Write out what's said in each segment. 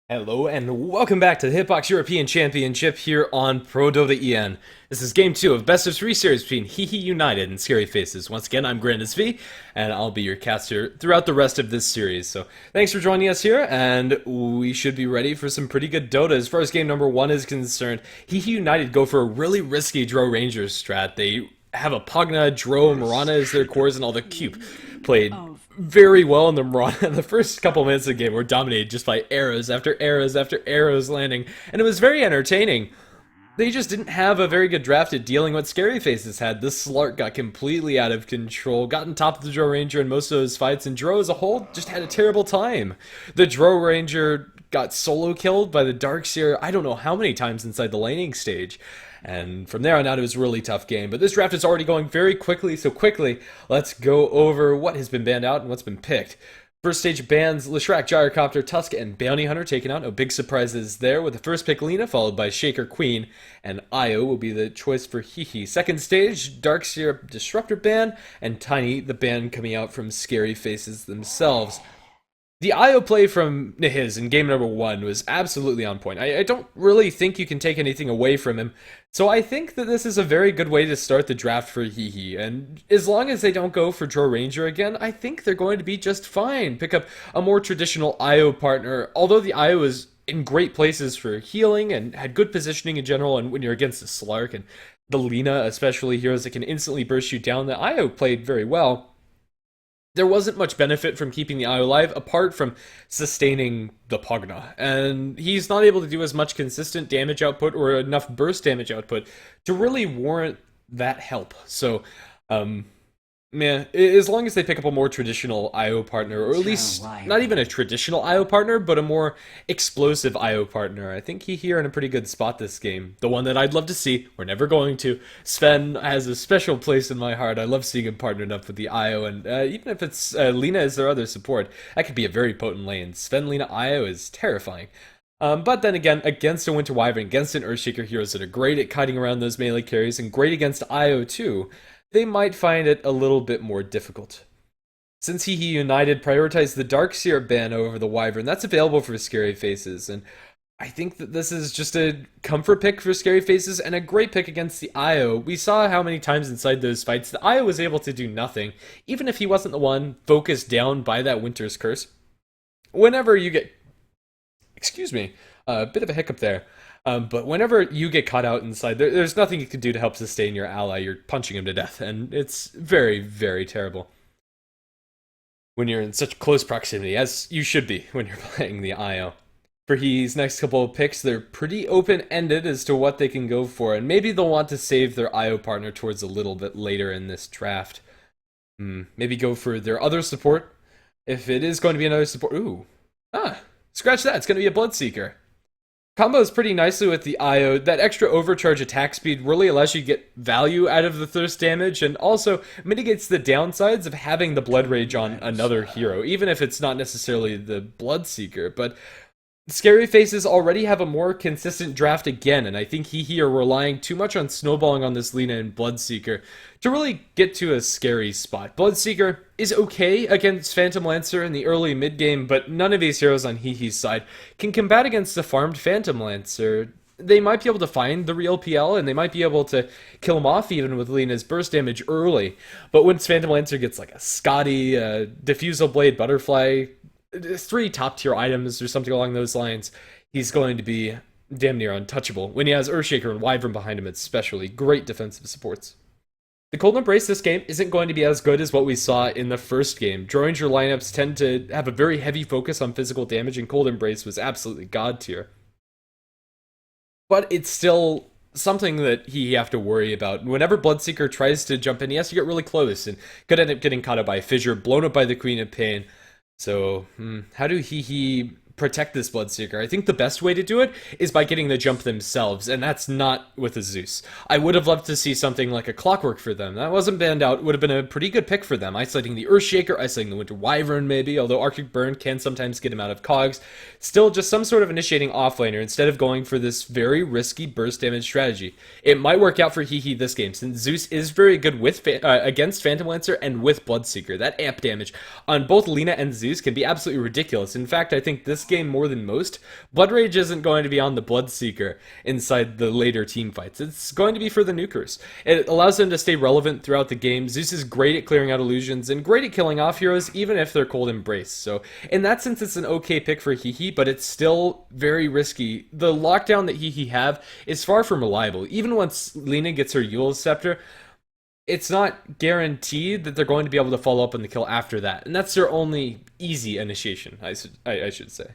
Hello and welcome back to the Hitbox European Championship here on Pro Dota EN. This is game 2 of Best of 3 series between Hehe United and Scary Faces. Once again, I'm Grandis V, and I'll be your caster throughout the rest of this series. So thanks for joining us here, and we should be ready for some pretty good Dota. As far as game number 1 is concerned, Hehe United go for a really risky Dro Rangers strat. They have a Pugna, Dro, Mirana as their cores, and all the Cube played very well in the Mirana. The first couple minutes of the game were dominated just by arrows after arrows after arrows landing, and it was very entertaining. They just didn't have a very good draft at dealing what Scary Faces had. This Slark got completely out of control, got on top of the Dro Ranger in most of those fights, and Dro as a whole just had a terrible time. The Dro Ranger got solo killed by the Darkseer I don't know how many times inside the laning stage. And from there on out, it was a really tough game. But this draft is already going very quickly, so quickly, let's go over what has been banned out and what's been picked. First stage bans, Leshrac, Gyrocopter, Tusk, and Bounty Hunter taken out. No big surprises there, with the first pick Lina, followed by Shaker Queen, and Io will be the choice for Hehe. Second stage, Darkseer Disruptor ban, and Tiny, the ban coming out from Scary Faces themselves. The IO play from Nihiz in game number 1 was absolutely on point. I don't really think you can take anything away from him. So I think that this is a very good way to start the draft for Hehe. And as long as they don't go for Dro Ranger again, I think they're going to be just fine. Pick up a more traditional IO partner. Although the IO is in great places for healing and had good positioning in general, and when you're against the Slark and the Lina, especially heroes that can instantly burst you down, the IO played very well. There wasn't much benefit from keeping the IO alive apart from sustaining the Pugna, and he's not able to do as much consistent damage output or enough burst damage output to really warrant that help. So, as long as they pick up a more traditional IO partner, or at least not even a traditional IO partner, but a more explosive IO partner, I think Hehe are in a pretty good spot this game. The one that I'd love to see, we're never going to. Sven has a special place in my heart. I love seeing him partnered up with the IO, and even if it's Lina as their other support, that could be a very potent lane. Sven, Lina, IO is terrifying. But then again, against a Winter Wyvern, against an Earthshaker, heroes that are great at kiting around those melee carries, and great against IO too, they might find it a little bit more difficult. Since Hehe United prioritized the Darkseer ban over the Wyvern, that's available for Scary Faces, and I think that this is just a comfort pick for Scary Faces and a great pick against the IO. We saw how many times inside those fights the IO was able to do nothing, even if he wasn't the one focused down by that Winter's Curse. Whenever you get... Excuse me, a bit of a hiccup there. But whenever you get caught out inside, there's nothing you can do to help sustain your ally. You're punching him to death, and it's very, very terrible when you're in such close proximity, as you should be when you're playing the IO. For his next couple of picks, they're pretty open-ended as to what they can go for, and maybe they'll want to save their IO partner towards a little bit later in this draft. Maybe go for their other support. If it is going to be another support... Scratch that, it's going to be a Bloodseeker. Combos pretty nicely with the IO. That extra overcharge attack speed really allows you to get value out of the thirst damage, and also mitigates the downsides of having the Blood Rage on another hero, even if it's not necessarily the Bloodseeker. But Scary Faces already have a more consistent draft again, and I think Hehe are relying too much on snowballing on this Lina and Bloodseeker to really get to a scary spot. Bloodseeker is okay against Phantom Lancer in the early mid-game, but none of these heroes on Hehe's side can combat against the farmed Phantom Lancer. They might be able to find the real PL, and they might be able to kill him off even with Lina's burst damage early, but once Phantom Lancer gets like a Scotty, a Diffusal Blade, Butterfly, 3 top tier items or something along those lines, he's going to be damn near untouchable. When he has Earthshaker and Wyvern behind him, especially great defensive supports. The Cold Embrace this game isn't going to be as good as what we saw in the first game. Dro Ranger lineups tend to have a very heavy focus on physical damage, and Cold Embrace was absolutely god tier. But it's still something that he have to worry about. Whenever Bloodseeker tries to jump in, he has to get really close, and could end up getting caught up by a Fissure, blown up by the Queen of Pain. So, how do Hehe protect this Bloodseeker? I think the best way to do it is by getting the jump themselves, and that's not with a Zeus. I would have loved to see something like a Clockwork for them. That wasn't banned out. It would have been a pretty good pick for them. Isolating the Earthshaker, isolating the Winter Wyvern maybe, although Arctic Burn can sometimes get him out of cogs. Still, just some sort of initiating offlaner instead of going for this very risky burst damage strategy. It might work out for Hehe this game, since Zeus is very good with against Phantom Lancer and with Bloodseeker. That amp damage on both Lina and Zeus can be absolutely ridiculous. In fact, I think this game more than most, Blood Rage isn't going to be on the Bloodseeker inside the later team fights. It's going to be for the nukers. It allows them to stay relevant throughout the game. Zeus is great at clearing out illusions and great at killing off heroes, even if they're cold embrace. So in that sense, it's an okay pick for Hehe, but it's still very risky. The lockdown that Hehe have is far from reliable. Even once Lina gets her Eul's Scepter, it's not guaranteed that they're going to be able to follow up on the kill after that. And that's their only easy initiation, I should say.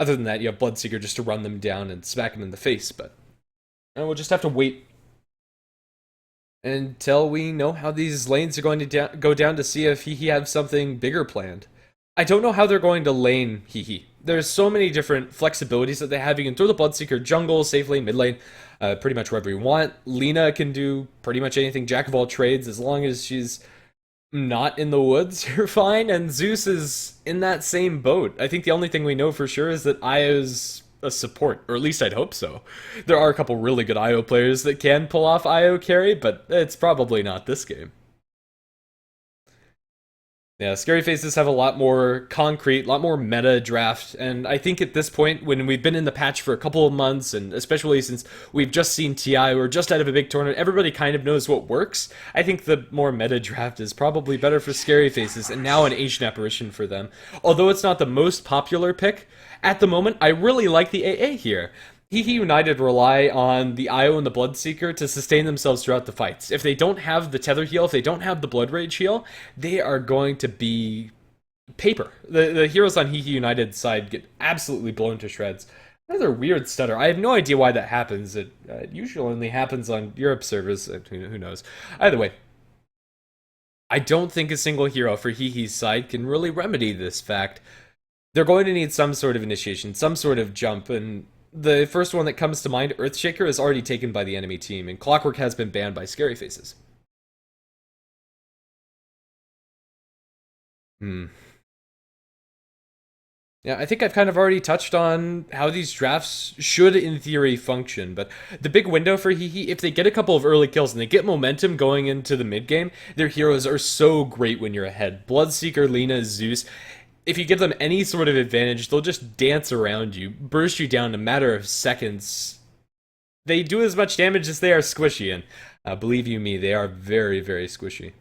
Other than that, you have Bloodseeker just to run them down and smack them in the face, but we'll just have to wait until we know how these lanes are going to go down to see if Hehe have something bigger planned. I don't know how they're going to lane Hehe. There's so many different flexibilities that they have. You can throw the Bloodseeker jungle, safe lane, mid lane, pretty much wherever you want. Lina can do pretty much anything, jack of all trades, as long as she's not in the woods, you're fine. And Zeus is in that same boat. I think the only thing we know for sure is that Io's a support, or at least I'd hope so. There are a couple really good IO players that can pull off IO carry, but it's probably not this game. Yeah, Scary Faces have a lot more concrete, a lot more meta draft, and I think at this point, when we've been in the patch for a couple of months, and especially since we've just seen TI, we're just out of a big tournament, everybody kind of knows what works. I think the more meta draft is probably better for Scary Faces, and now an Ancient Apparition for them. Although it's not the most popular pick, at the moment, I really like the AA here. Hehe United rely on the IO and the Bloodseeker to sustain themselves throughout the fights. If they don't have the Tether heal, if they don't have the Blood Rage heal, they are going to be paper. The heroes on Hehe United's side get absolutely blown to shreds. Another weird stutter. I have no idea why that happens. It usually only happens on Europe servers. Who knows? Either way, I don't think a single hero for Hehe's side can really remedy this fact. They're going to need some sort of initiation, some sort of jump, and the first one that comes to mind, Earthshaker, is already taken by the enemy team, and Clockwork has been banned by Scary Faces. Yeah, I think I've kind of already touched on how these drafts should, in theory, function, but the big window for Hehe, if they get a couple of early kills and they get momentum going into the mid-game, their heroes are so great when you're ahead. Bloodseeker, Lina, Zeus, if you give them any sort of advantage, they'll just dance around you, burst you down in a matter of seconds. They do as much damage as they are squishy, and believe you me, they are very, very squishy.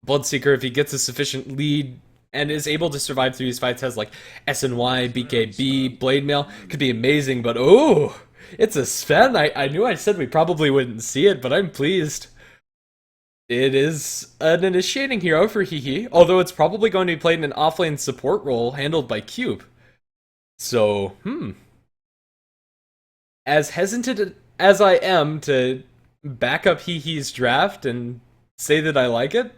Bloodseeker, if he gets a sufficient lead and is able to survive through these fights, has like SNY, BKB, Blade Mail, could be amazing, but oh, it's a Sven. I knew I said we probably wouldn't see it, but I'm pleased. It is an initiating hero for Hehe, although it's probably going to be played in an offlane support role handled by Cube. So, as hesitant as I am to back up Hehe's draft and say that I like it,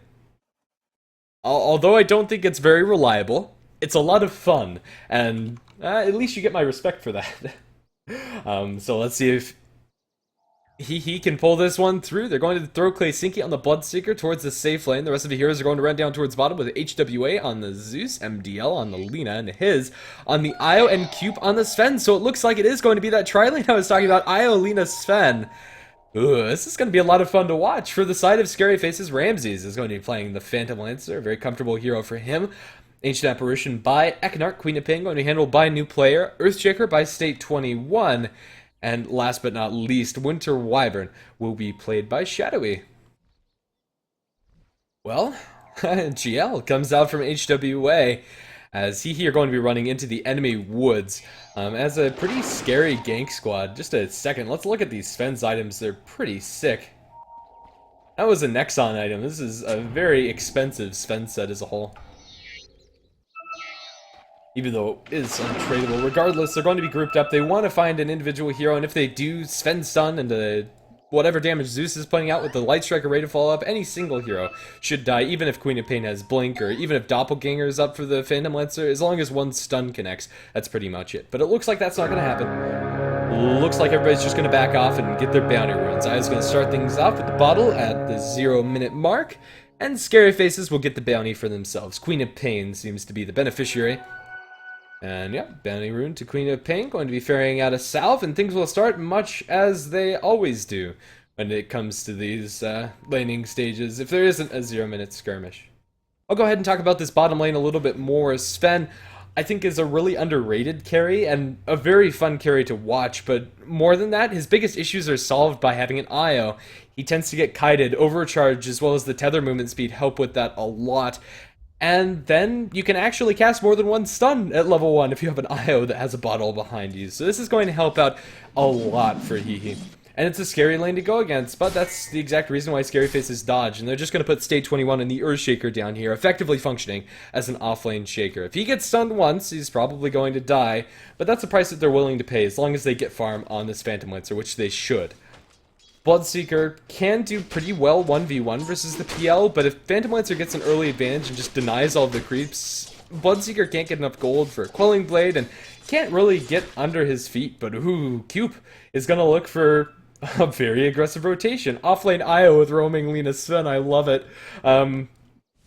although I don't think it's very reliable, it's a lot of fun, and at least you get my respect for that. So let's see if Hehe can pull this one through. They're going to throw Claysinky on the Bloodseeker towards the safe lane. The rest of the heroes are going to run down towards bottom with HWA on the Zeus, MDL on the Lina, and his on the Io, and Cube on the Sven. So it looks like it is going to be that tri-lane I was talking about, Io, Lina, Sven. Ooh, this is going to be a lot of fun to watch. For the side of Scary Faces, Ramses is going to be playing the Phantom Lancer, a very comfortable hero for him. Ancient Apparition by Eknark, Queen of Pain going to be handled by new player. Earthshaker by State 21. And last but not least, Winter Wyvern will be played by Shadowy. Well, GL comes out from HWA as Hehe are going to be running into the enemy woods as a pretty scary gank squad. Just a second, let's look at these Sven's items. They're pretty sick. That was a Nexon item. This is a very expensive Sven set as a whole. Even though it is untradeable. Regardless, they're going to be grouped up. They want to find an individual hero, and if they do, Sven stun into whatever damage Zeus is putting out with the Light Striker ready to follow up, any single hero should die, even if Queen of Pain has Blink, or even if Doppelganger is up for the Phantom Lancer. As long as one stun connects, that's pretty much it. But it looks like that's not going to happen. Looks like everybody's just going to back off and get their bounty runes. I was going to start things off with the bottle at the 0-minute mark, and Scary Faces will get the bounty for themselves. Queen of Pain seems to be the beneficiary. And yeah, bounty rune to Queen of Pain, going to be ferrying out a salve, and things will start much as they always do when it comes to these laning stages, if there isn't a 0-minute skirmish. I'll go ahead and talk about this bottom lane a little bit more. Sven I think is a really underrated carry and a very fun carry to watch, but more than that, his biggest issues are solved by having an IO. He tends to get kited, overcharge, as well as the tether movement speed help with that a lot. And then you can actually cast more than one stun at level 1 if you have an IO that has a bottle behind you. So this is going to help out a lot for Hehe. And it's a scary lane to go against, but that's the exact reason why Scary Faces dodge. And they're just going to put State 21 and the Earthshaker down here, effectively functioning as an offlane shaker. If he gets stunned once, he's probably going to die, but that's the price that they're willing to pay as long as they get farm on this Phantom Lancer, which they should. Bloodseeker can do pretty well 1v1 versus the PL, but if Phantom Lancer gets an early advantage and just denies all of the creeps, Bloodseeker can't get enough gold for a Quelling Blade and can't really get under his feet. But ooh, Cube is going to look for a very aggressive rotation. Offlane IO with roaming Lina Sven, I love it. Yeah,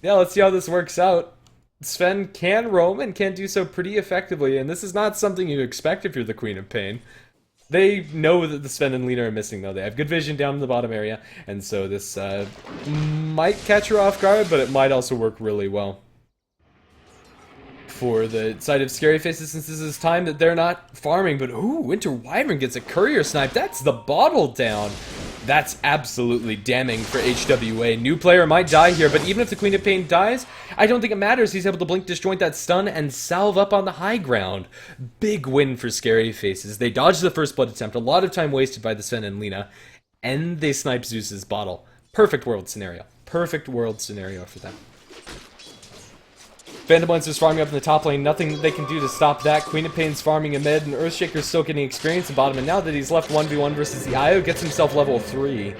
let's see how this works out. Sven can roam and can do so pretty effectively, and this is not something you expect if you're the Queen of Pain. They know that the Sven and Lina are missing, though. They have good vision down in the bottom area, and so this might catch her off guard, but it might also work really well for the side of Scary Faces, since this is time that they're not farming. But ooh, Winter Wyvern gets a courier snipe. That's the bottle down. That's absolutely damning for HWA. New player might die here, but even if the Queen of Pain dies, I don't think it matters. He's able to blink disjoint that stun and salve up on the high ground. Big win for Scary Faces. They dodged the first blood attempt, a lot of time wasted by the Sven and Lina, and they snipe Zeus's bottle. Perfect world scenario. Perfect world scenario for them. Phantom Lancer's farming up in the top lane, nothing they can do to stop that. Queen of Pain's farming in mid, and Earthshaker's still getting experience in bottom, and now that he's left 1v1 versus the IO, gets himself level 3.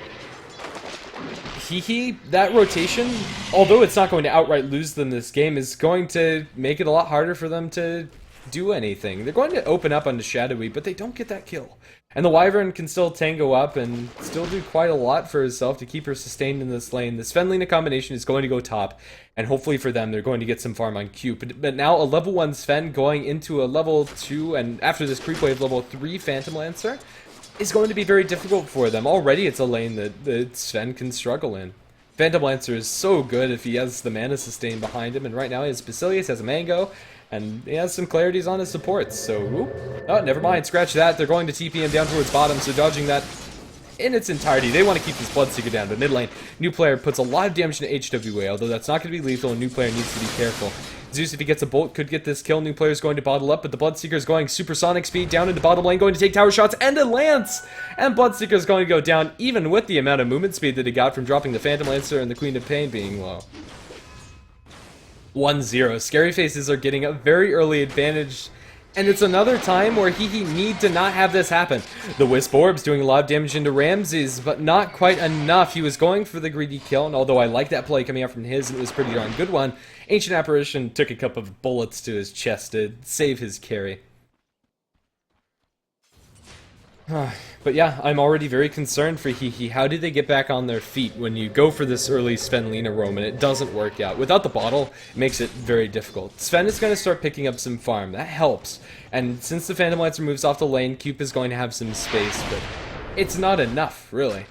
Hehe, that rotation, although it's not going to outright lose them this game, is going to make it a lot harder for them to do anything. They're going to open up onto Shadowy, but they don't get that kill. And the Wyvern can still tango up and still do quite a lot for herself to keep her sustained in this lane. The Sven-Lina combination is going to go top, and hopefully for them, they're going to get some farm on Q. But now a level 1 Sven going into a level 2, and after this creep wave, level 3 Phantom Lancer is going to be very difficult for them. Already it's a lane that Sven can struggle in. Phantom Lancer is so good if he has the mana sustain behind him, and right now he has Basilius, has a Mango, and he has some clarities on his supports, so, whoop. Oh, never mind, scratch that. They're going to TP him down towards bottom, so dodging that in its entirety. They want to keep this Bloodseeker down, but mid lane, new player puts a lot of damage into HWA, although that's not going to be lethal, and new player needs to be careful. Zeus, if he gets a bolt, could get this kill. New player's going to bottle up, but the Bloodseeker's going supersonic speed down into bottom lane, going to take tower shots, and a lance! And Bloodseeker's going to go down, even with the amount of movement speed that he got from dropping the Phantom Lancer and the Queen of Pain being low. 1-0. Scary Faces are getting a very early advantage, and it's another time where Hehe need to not have this happen. The Wisp Orb's doing a lot of damage into Ramses, but not quite enough. He was going for the greedy kill, and although I like that play coming out from his, and it was a pretty darn good one, Ancient Apparition took a couple of bullets to his chest to save his carry. But yeah, I'm already very concerned for Hehe. How do they get back on their feet when you go for this early Sven-Lina roam and it doesn't work out? Without the bottle, it makes it very difficult. Sven is going to start picking up some farm. That helps. And since the Phantom Lancer moves off the lane, Cube is going to have some space, but it's not enough, really,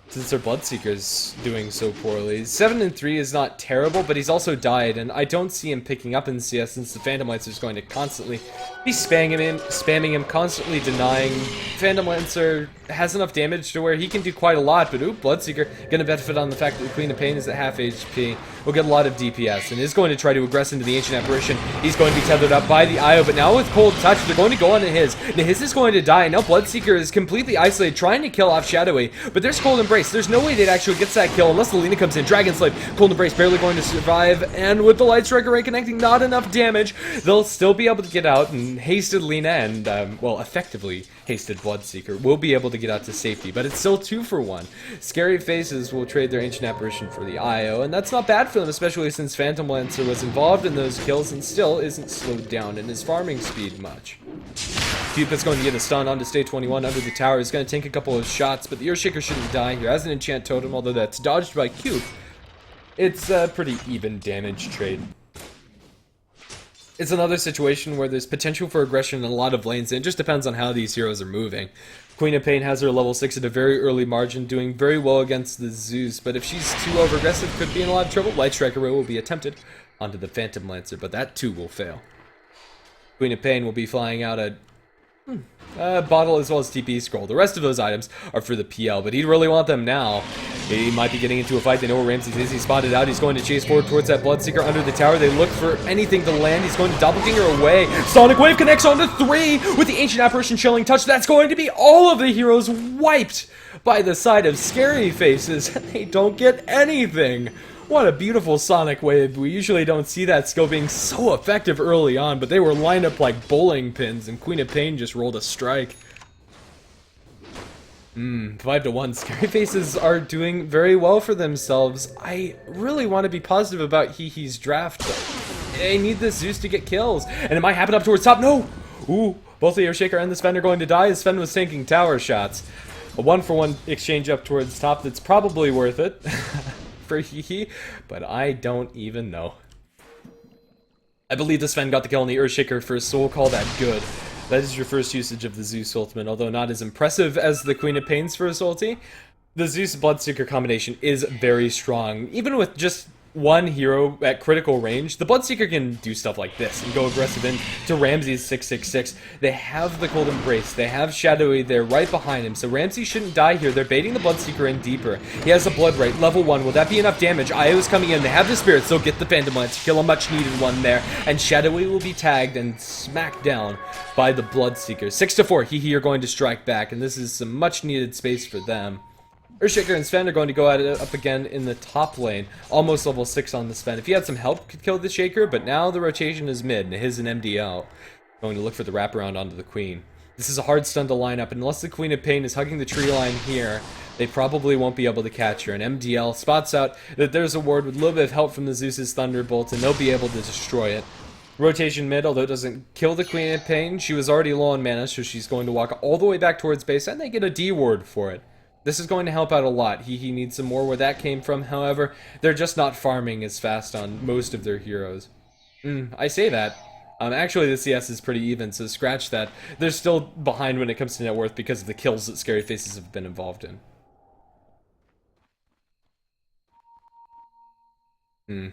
since their Bloodseeker's doing so poorly. 7-3 is not terrible, but he's also died, and I don't see him picking up in CS since the Phantom Lancer is going to constantly be spamming him, constantly denying. Phantom Lancer has enough damage to where he can do quite a lot, but Bloodseeker gonna benefit on the fact that the Queen of Pain is at half HP. Will get a lot of DPS, and is going to try to aggress into the Ancient Apparition. He's going to be tethered up by the IO, but now with Cold Touch, they're going to go on to his. His is going to die, and now Bloodseeker is completely isolated, trying to kill off Shadowy, but there's Cold Embrace. There's no way they'd actually get that kill unless the Lina comes in. Dragon Slave, Cold Embrace barely going to survive, and with the Light Striker Ray connecting, not enough damage. They'll still be able to get out, and hasted Lina and, well, effectively hasted Bloodseeker will be able to get out to safety, but it's still 2 for 1. Scary Faces will trade their Ancient Apparition for the IO, and that's not bad for them, especially since Phantom Lancer was involved in those kills and still isn't slowed down in his farming speed much. Cupid's going to get a stun onto State 21 under the tower. He's going to tank a couple of shots, but the Earthshaker shouldn't die here. Has an enchant totem, although that's dodged by Cube. It's a pretty even damage trade. It's another situation where there's potential for aggression in a lot of lanes, and it just depends on how these heroes are moving. Queen of Pain has her level 6 at a very early margin, doing very well against the Zeus, but if she's too over-aggressive, could be in a lot of trouble. Light Striker will be attempted onto the Phantom Lancer, but that too will fail. Queen of Pain will be flying out a bottle as well as TP scroll. The rest of those items are for the PL, but he'd really want them now. He might be getting into a fight. They know where Ramses is. He's spotted out. He's going to chase forward towards that Bloodseeker under the tower. They look for anything to land. He's going to doppelganger away. Sonic Wave connects onto 3 with the Ancient Apparition Chilling Touch. That's going to be all of the heroes wiped by the side of Scary Faces. They don't get anything. What a beautiful Sonic Wave. We usually don't see that skill being so effective early on, but they were lined up like bowling pins, and Queen of Pain just rolled a strike. 5-1. Scary Faces are doing very well for themselves. I really want to be positive about Hehe's draft, though. They need this Zeus to get kills, and it might happen up towards top. No! Ooh, both the Earthshaker and the Sven are going to die. Sven was tanking tower shots. A 1-for-1 exchange up towards top that's probably worth it for Hehe, but I don't even know. I believe the Sven got the kill on the Earthshaker for a soul call. That good. That is your first usage of the Zeus ultimate, although not as impressive as the Queen of Pain's first ulti. The Zeus Bloodseeker combination is very strong. Even with just one hero at critical range, the Bloodseeker can do stuff like this and go aggressive into Ramses 666. They have the Cold Embrace. They have Shadowy there right behind him, so Ramses shouldn't die here. They're baiting the Bloodseeker in deeper. He has a Blood Right, level 1. Will that be enough damage? Io's coming in. They have the Spirits. They'll get the Phantom Lance, kill a much-needed one there, and Shadowy will be tagged and smacked down by the Bloodseeker. 6-4. Hehe are going to strike back, and this is some much-needed space for them. Earthshaker and Sven are going to go at it up again in the top lane. Almost level 6 on the Sven. If he had some help, could kill the Shaker, but now the rotation is mid, and his and MDL. Going to look for the wraparound onto the Queen. This is a hard stun to line up. Unless the Queen of Pain is hugging the tree line here, they probably won't be able to catch her. And MDL spots out that there's a ward with a little bit of help from the Zeus's Thunderbolt, and they'll be able to destroy it. Rotation mid, although it doesn't kill the Queen of Pain, she was already low on mana, so she's going to walk all the way back towards base, and they get a D ward for it. This is going to help out a lot. He needs some more where that came from. However, they're just not farming as fast on most of their heroes. I say that. Actually, the CS is pretty even, so scratch that. They're still behind when it comes to net worth because of the kills that Scary Faces have been involved in.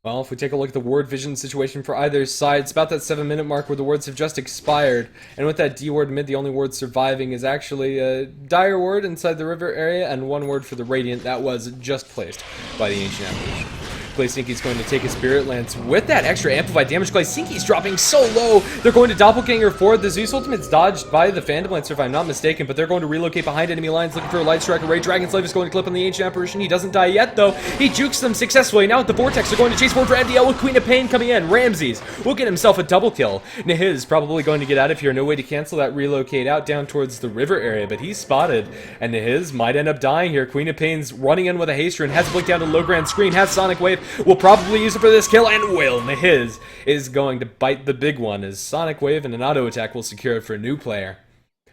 Well, if we take a look at the ward vision situation for either side, it's about that 7-minute mark where the wards have just expired. And with that D ward mid, the only ward surviving is actually a Dire ward inside the river area and 1 ward for the Radiant that was just placed by the Ancient Apparition. Claysinki's going to take a Spirit Lance with that extra amplified damage. Claysinki's dropping so low. They're going to doppelganger forward. The Zeus ultimate's dodged by the Phantom Lancer, if I'm not mistaken, but they're going to relocate behind enemy lines looking for a Light Strike array. Dragon Slave is going to clip on the Ancient Apparition. He doesn't die yet, though. He jukes them successfully. Now with the Vortex, they're going to chase forward for MDL with Queen of Pain coming in. Ramses will get himself a double kill. Nahiz probably going to get out of here. No way to cancel that relocate out down towards the river area, but he's spotted, and Nahiz might end up dying here. Queen of Pain's running in with a haste rune, has a blink down to low grand screen, has Sonic Wave, will probably use it for this kill, and will. Nahiz is going to bite the big one as Sonic Wave and an auto attack will secure it for a new player.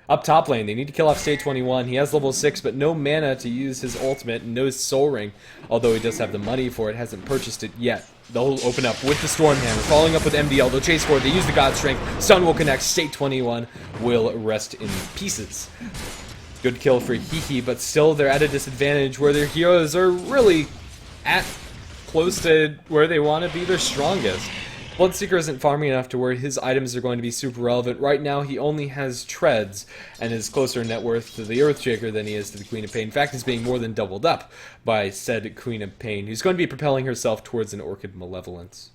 Up top lane, they need to kill off State 21. He has level 6, but no mana to use his ultimate and no Soul Ring, although he does have the money for it, hasn't purchased it yet. They'll open up with the Storm Hammer, following up with MDL. They'll chase forward, they use the God Strength, Stun will connect, State 21 will rest in pieces. Good kill for Hehe, but still they're at a disadvantage where their heroes are really at close to where they want to be their strongest. Bloodseeker isn't farming enough to where his items are going to be super relevant. Right now, he only has treads and is closer in net worth to the Earthshaker than he is to the Queen of Pain. In fact, he's being more than doubled up by said Queen of Pain, who's going to be propelling herself towards an Orchid Malevolence.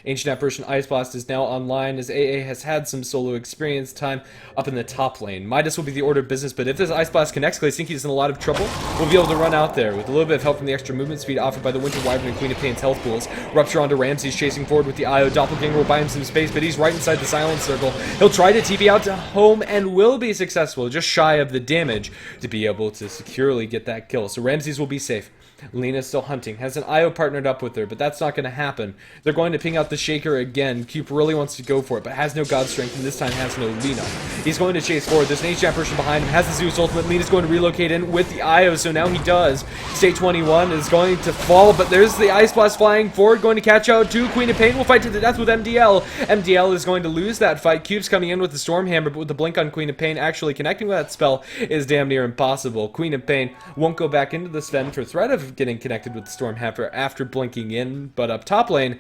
Ancient Apparition Ice Blast is now online as AA has had some solo experience time up in the top lane. Midas will be the order of business, but if this Ice Blast connects, Claysinki's in a lot of trouble. We'll be able to run out there with a little bit of help from the extra movement speed offered by the Winter Wyvern and Queen of Pain's health pools. Rupture onto Ramses chasing forward with the IO. Doppelganger will buy him some space, but he's right inside the Silent Circle. He'll try to TP out to home and will be successful, just shy of the damage to be able to securely get that kill. So Ramses will be safe. Lena's still hunting, has an IO partnered up with her, but that's not going to happen. They're going to ping out the Shaker again. Cube really wants to go for it, but has no God Strength, and this time has no Lena. He's going to chase forward. There's an Ancient Apparition behind him, has the Zeus ultimate. Lena's going to relocate in with the IO, so now he does. State 21 is going to fall, but there's the Ice Blast flying forward, going to catch out to Queen of Pain. Will fight to the death with MDL. MDL is going to lose that fight. Cube's coming in with the Storm Hammer, but with the blink on Queen of Pain, actually connecting with that spell is damn near impossible. Queen of Pain won't go back into the Sven for threat of getting connected with the Storm Hammer after blinking in, but up top lane,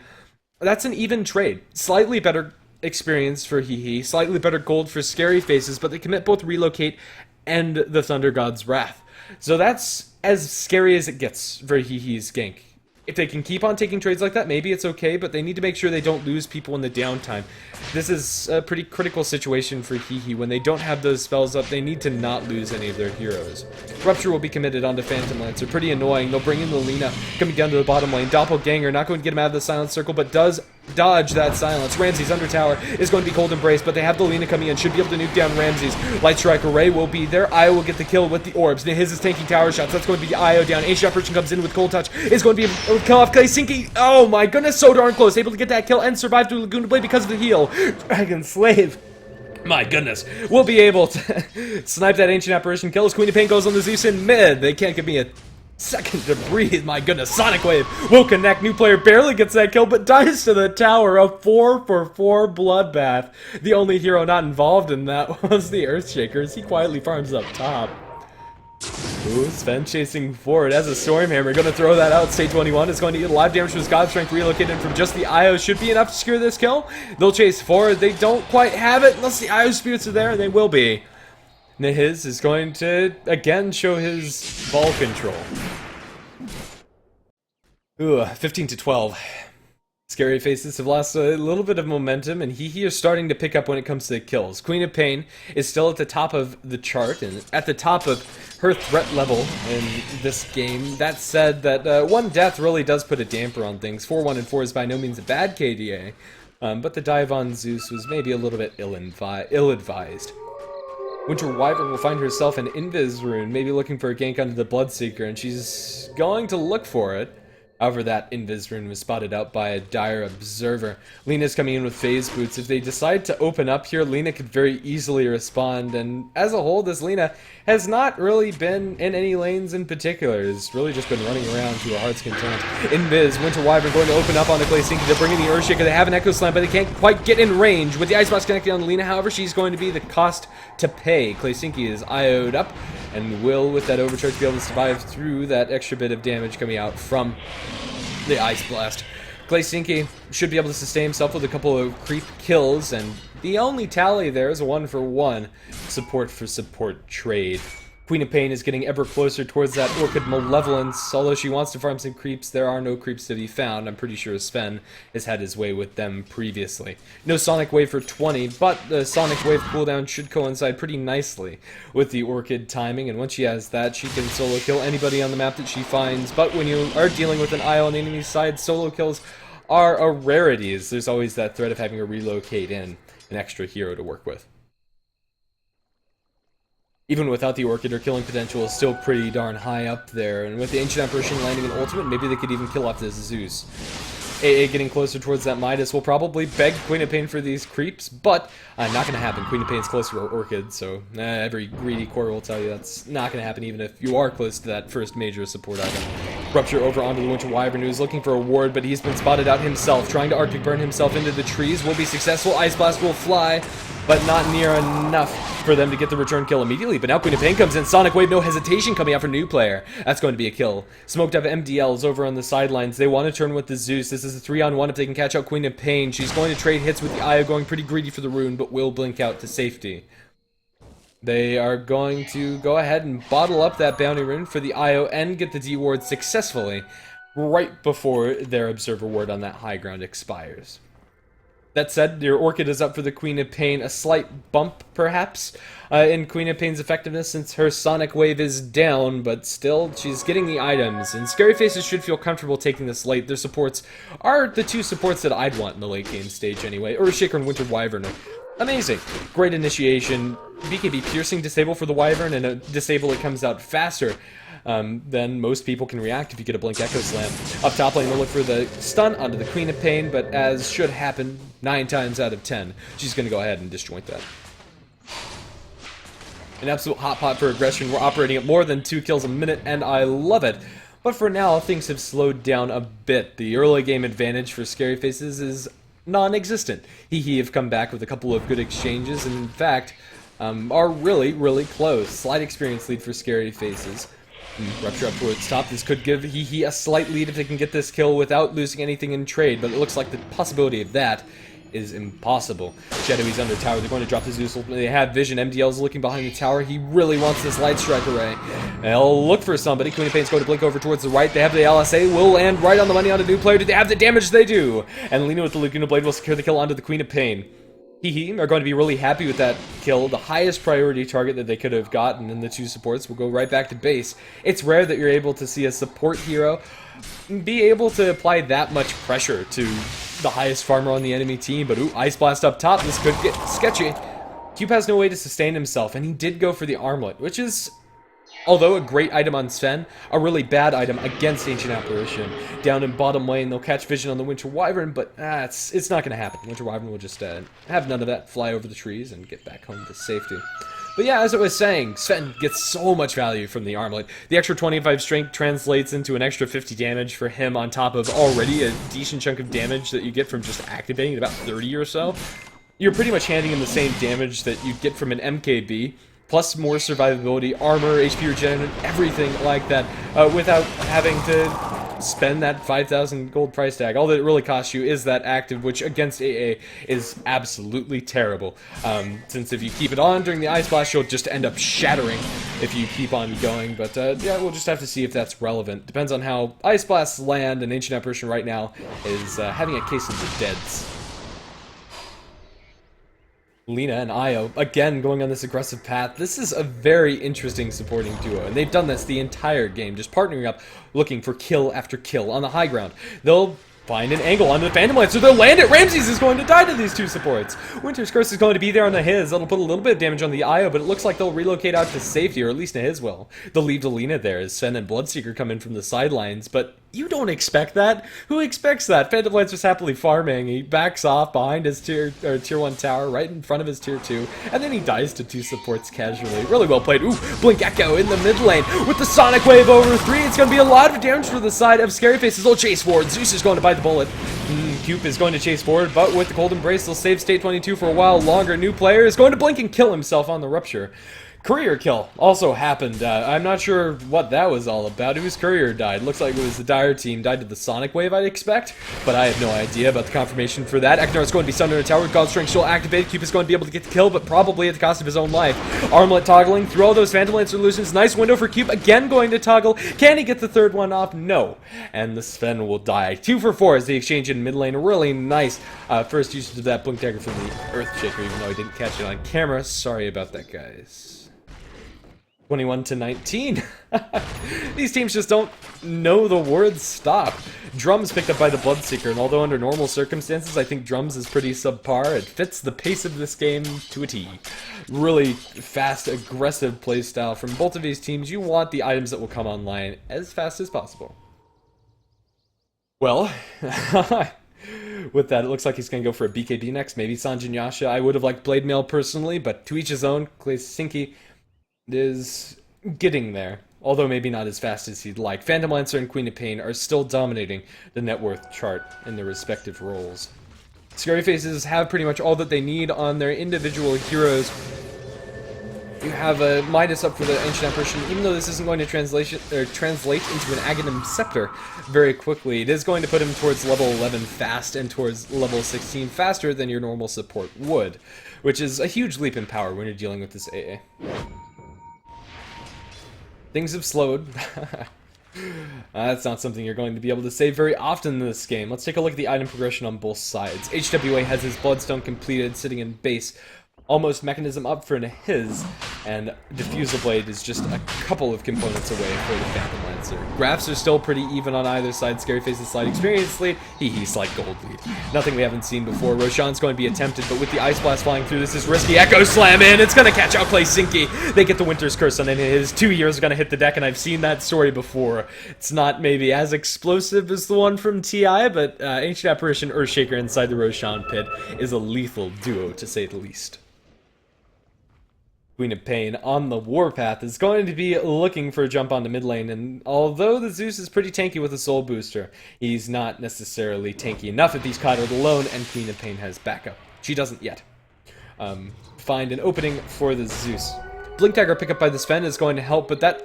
that's an even trade. Slightly better experience for hehe, slightly better gold for Scary Faces, but they commit both Relocate and the Thunder God's Wrath. So that's as scary as it gets for hehe's gank. If they can keep on taking trades like that, maybe it's okay, but they need to make sure they don't lose people in the downtime. This is a pretty critical situation for hehe. When they don't have those spells up, they need to not lose any of their heroes. Rupture will be committed onto Phantom Lancer. Pretty annoying. They'll bring in the Lina coming down to the bottom lane. Doppelganger not going to get him out of the silence circle, but does dodge that silence. Ramsey's under tower is going to be Cold Embrace, but they have the Lina coming in. Should be able to nuke down Ramsey's. Light Strike Array will be there. Io will get the kill with the orbs. His is tanking tower shots. That's going to be Io down. Ancient Apparition comes in with Cold Touch. Is going to be able to kill off Claysinky. Oh my goodness, so darn close. Able to get that kill and survive through Laguna Blade because of the heal. Dragon Slave, my goodness, we'll be able to snipe that Ancient Apparition kill as Queen of Pain goes on the Zeus in mid. They can't give me a second to breathe. My goodness, Sonic Wave will connect. New player barely gets that kill, but dies to the tower. A 4-for-4 bloodbath. The only hero not involved in that was the Earthshakers. He quietly farms up top. Ooh, Sven chasing forward as a Stormhammer. Going to throw that out. Stage 21 is going to get live damage from his God Strength relocated from just the Io. Should be enough to secure this kill. They'll chase forward. They don't quite have it unless the Io spirits are there, and they will be. Nihiz is going to, again, show his ball control. Ooh, 15-12. Scary Faces have lost a little bit of momentum, and hehe is starting to pick up when it comes to the kills. Queen of Pain is still at the top of the chart, and at the top of her threat level in this game. That said, that one death really does put a damper on things. 4-1 and 4 is by no means a bad KDA, but the dive on Zeus was maybe a little bit ill-advised. Winter Wyvern will find herself an Invis rune, maybe looking for a gank onto the Bloodseeker, and she's going to look for it. However, that Invis rune was spotted out by a dire observer. Lina's coming in with phase boots. If they decide to open up here, Lina could very easily respond, and as a whole, this Lina has not really been in any lanes in particular. It's really just been running around to a heart's content. Invis, Winter Wyvern going to open up on the Claysinky. They're bringing the Earthshaker. They have an Echo Slam, but they can't quite get in range. With the Icebox connecting on Lina, however, she's going to be the cost to pay. Claysinky is IO'd up, and will, with that overcharge, be able to survive through that extra bit of damage coming out from the Ice Blast. Claysinky should be able to sustain himself with a couple of creep kills, and the only tally there is a 1-for-1 support for support trade. Queen of Pain is getting ever closer towards that Orchid Malevolence. Although she wants to farm some creeps, there are no creeps to be found. I'm pretty sure Sven has had his way with them previously. No Sonic Wave for 20, but the Sonic Wave cooldown should coincide pretty nicely with the Orchid timing, and once she has that, she can solo kill anybody on the map that she finds. But when you are dealing with an Io on the enemy side, solo kills are a rarity, as there's always that threat of having to relocate in an extra hero to work with. Even without the Orchid, her killing potential is still pretty darn high up there, and with the Ancient Apparition landing an ultimate, maybe they could even kill off this Zeus. AA getting closer towards that Midas will probably beg Queen of Pain for these creeps, but not going to happen. Queen of Pain's close to her Orchid, so every greedy core will tell you that's not going to happen even if you are close to that first major support item. Rupture over onto the Winter Wyvern, who's looking for a ward, but he's been spotted out himself. Trying to Arctic Burn himself into the trees will be successful. Ice Blast will fly, but not near enough for them to get the return kill immediately. But now Queen of Pain comes in. Sonic Wave, no hesitation coming out for new player. That's going to be a kill. Smoked up MDLs over on the sidelines. They want to turn with the Zeus. This is a 3-on-1 if they can catch out Queen of Pain. She's going to trade hits with the Io, going pretty greedy for the rune, but will blink out to safety. They are going to go ahead and bottle up that bounty rune for the Io and get the D ward successfully right before their Observer ward on that high ground expires. That said, your Orchid is up for the Queen of Pain. A slight bump, perhaps, in Queen of Pain's effectiveness since her Sonic Wave is down, but still, she's getting the items. And Scary Faces should feel comfortable taking this late. Their supports are the two supports that I'd want in the late game stage anyway. Earthshaker and Winter Wyvern are amazing. Great initiation. BKB Piercing disable for the Wyvern, and a disable it comes out faster then most people can react if you get a Blink Echo Slam. Up top lane, they'll look for the stun onto the Queen of Pain, but as should happen 9 times out of 10, she's going to go ahead and disjoint that. An absolute hot pot for aggression. We're operating at more than 2 kills a minute, and I love it. But for now, things have slowed down a bit. The early game advantage for Scary Faces is non-existent. Hehe have come back with a couple of good exchanges, and in fact, are really close. Slight experience lead for Scary Faces. Rupture up towards top. This could give hehe a slight lead if they can get this kill without losing anything in trade, but it looks like the possibility of that is impossible. Shadowy's under tower. They're going to drop the Zeus. They have vision. MDL's looking behind the tower. He really wants this light strike array. They'll look for somebody. Queen of Pain's going to blink over towards the right. They have the LSA. Will land right on the money on a new player. Do they have the damage? They do. And Lina with the Laguna Blade will secure the kill onto the Queen of Pain. Hehe are going to be really happy with that kill. The highest priority target that they could have gotten, and the two supports will go right back to base. It's rare that you're able to see a support hero be able to apply that much pressure to the highest farmer on the enemy team. But ooh, Ice Blast up top. This could get sketchy. Cube has no way to sustain himself, and he did go for the armlet, which is, although a great item on Sven, a really bad item against Ancient Apparition. Down in bottom lane, they'll catch vision on the Winter Wyvern, but it's not going to happen. Winter Wyvern will just have none of that, fly over the trees, and get back home to safety. But yeah, as I was saying, Sven gets so much value from the armlet. The extra 25 strength translates into an extra 50 damage for him on top of already a decent chunk of damage that you get from just activating it, about 30 or so. You're pretty much handing him the same damage that you'd get from an MKB, plus more survivability, armor, HP regen, and everything like that, without having to spend that 5,000 gold price tag. All that it really costs you is that active, which against AA is absolutely terrible. Since if you keep it on during the Ice Blast, you'll just end up shattering if you keep on going. But yeah, we'll just have to see if that's relevant. Depends on how Ice Blasts land, and Ancient Apparition right now is having a case of the deads. Lina and Io, again, going on this aggressive path. This is a very interesting supporting duo, and they've done this the entire game, just partnering up, looking for kill after kill on the high ground. They'll find an angle onto the Phantom Lancer, they'll land it! Ramses is going to die to these two supports! Winter's Curse is going to be there on the Hiz. That'll put a little bit of damage on the Io, but it looks like they'll relocate out to safety, or at least Hiz will. They'll leave the Lina there as Sven and Bloodseeker come in from the sidelines, but you don't expect that. Who expects that? Phantom Lancer's happily farming. He backs off behind his tier 1 tower, right in front of his tier 2, and then he dies to two supports casually. Really well played. Ooh, Blink Echo in the mid lane with the Sonic Wave over 3. It's going to be a lot of damage for the side of Scary Faces. They'll chase forward. Zeus is going to bite the bullet. Cube is going to chase forward, but with the Cold Embrace, they'll save State 22 for a while longer. New player is going to blink and kill himself on the Rupture. Courier kill also happened. I'm not sure what that was all about. Whose courier died? Looks like it was the Dire team. Died to the Sonic Wave, I'd expect, but I have no idea about the confirmation for that. Eknar is going to be summoned in a tower with God Strength. She'll activate. Cube is going to be able to get the kill, but probably at the cost of his own life. Armlet toggling through all those Phantom Lancer illusions. Nice window for Cube. Again going to toggle. Can he get the third one off? No. And the Sven will die. 2 for 4 as the exchange in mid lane. Really nice first usage of that Blink Dagger from the Earthshaker, even though I didn't catch it on camera. Sorry about that, guys. 21 to 19. These teams just don't know the word stop. Drums picked up by the Bloodseeker, and although under normal circumstances I think Drums is pretty subpar, it fits the pace of this game to a T. Really fast, aggressive playstyle from both of these teams. You want the items that will come online as fast as possible. Well, with that, it looks like he's going to go for a BKB next, maybe Sanjin Yasha. I would have liked Blade Mail personally, but to each his own. Sinky is getting there, although maybe not as fast as he'd like. Phantom Lancer and Queen of Pain are still dominating the net worth chart in their respective roles. Scary Faces have pretty much all that they need on their individual heroes. You have a Midas up for the Ancient Apparition, even though this isn't going to translate into an Aghanim Scepter very quickly. It is going to put him towards level 11 fast and towards level 16 faster than your normal support would, which is a huge leap in power when you're dealing with this AA. Things have slowed. That's not something you're going to be able to say very often in this game. Let's take a look at the item progression on both sides. HWA has his Bloodstone completed, sitting in base. Almost mechanism up for his, and Diffusal Blade is just a couple of components away for the Phantom Lancer. Graphs are still pretty even on either side. Scary Face's slight experience lead, hehe, slight gold lead. Nothing we haven't seen before. Roshan's going to be attempted, but with the Ice Blast flying through, this is risky. Echo Slam in, it's going to catch outplay Sinky. They get the Winter's Curse on, and his 2 years are going to hit the deck, and I've seen that story before. It's not maybe as explosive as the one from TI, but Ancient Apparition Earthshaker inside the Roshan pit is a lethal duo, to say the least. Queen of Pain on the warpath is going to be looking for a jump onto mid lane, and although the Zeus is pretty tanky with a soul booster, he's not necessarily tanky enough if he's caught out alone, and Queen of Pain has backup. She doesn't yet. Find an opening for the Zeus. Blink Dagger pickup by the Sven is going to help, but that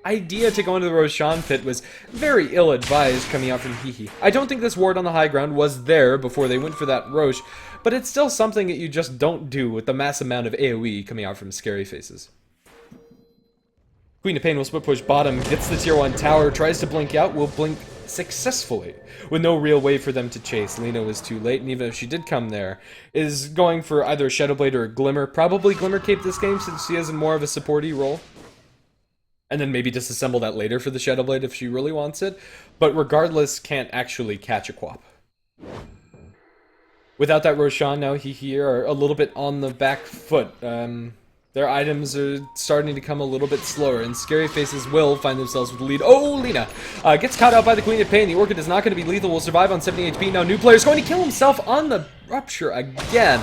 idea to go into the Roshan pit was very ill-advised coming out from Hehe. I don't think this ward on the high ground was there before they went for that Rosh, but it's still something that you just don't do with the mass amount of AoE coming out from Scary Faces. Queen of Pain will split push bottom, gets the tier 1 tower, tries to blink out, will blink successfully, with no real way for them to chase. Lina was too late, and even if she did come there, is going for either a Shadow Blade or a Glimmer. Probably Glimmer Cape this game, since she has more of a supporty role. And then maybe disassemble that later for the Shadow Blade if she really wants it. But regardless, can't actually catch a Quap. Without that Roshan, now Hehe are a little bit on the back foot. Their items are starting to come a little bit slower, and Scary Faces will find themselves with the lead. Oh, Lina gets caught out by the Queen of Pain. The Orchid is not going to be lethal, will survive on 70 HP. Now, new player is going to kill himself on the Rupture again.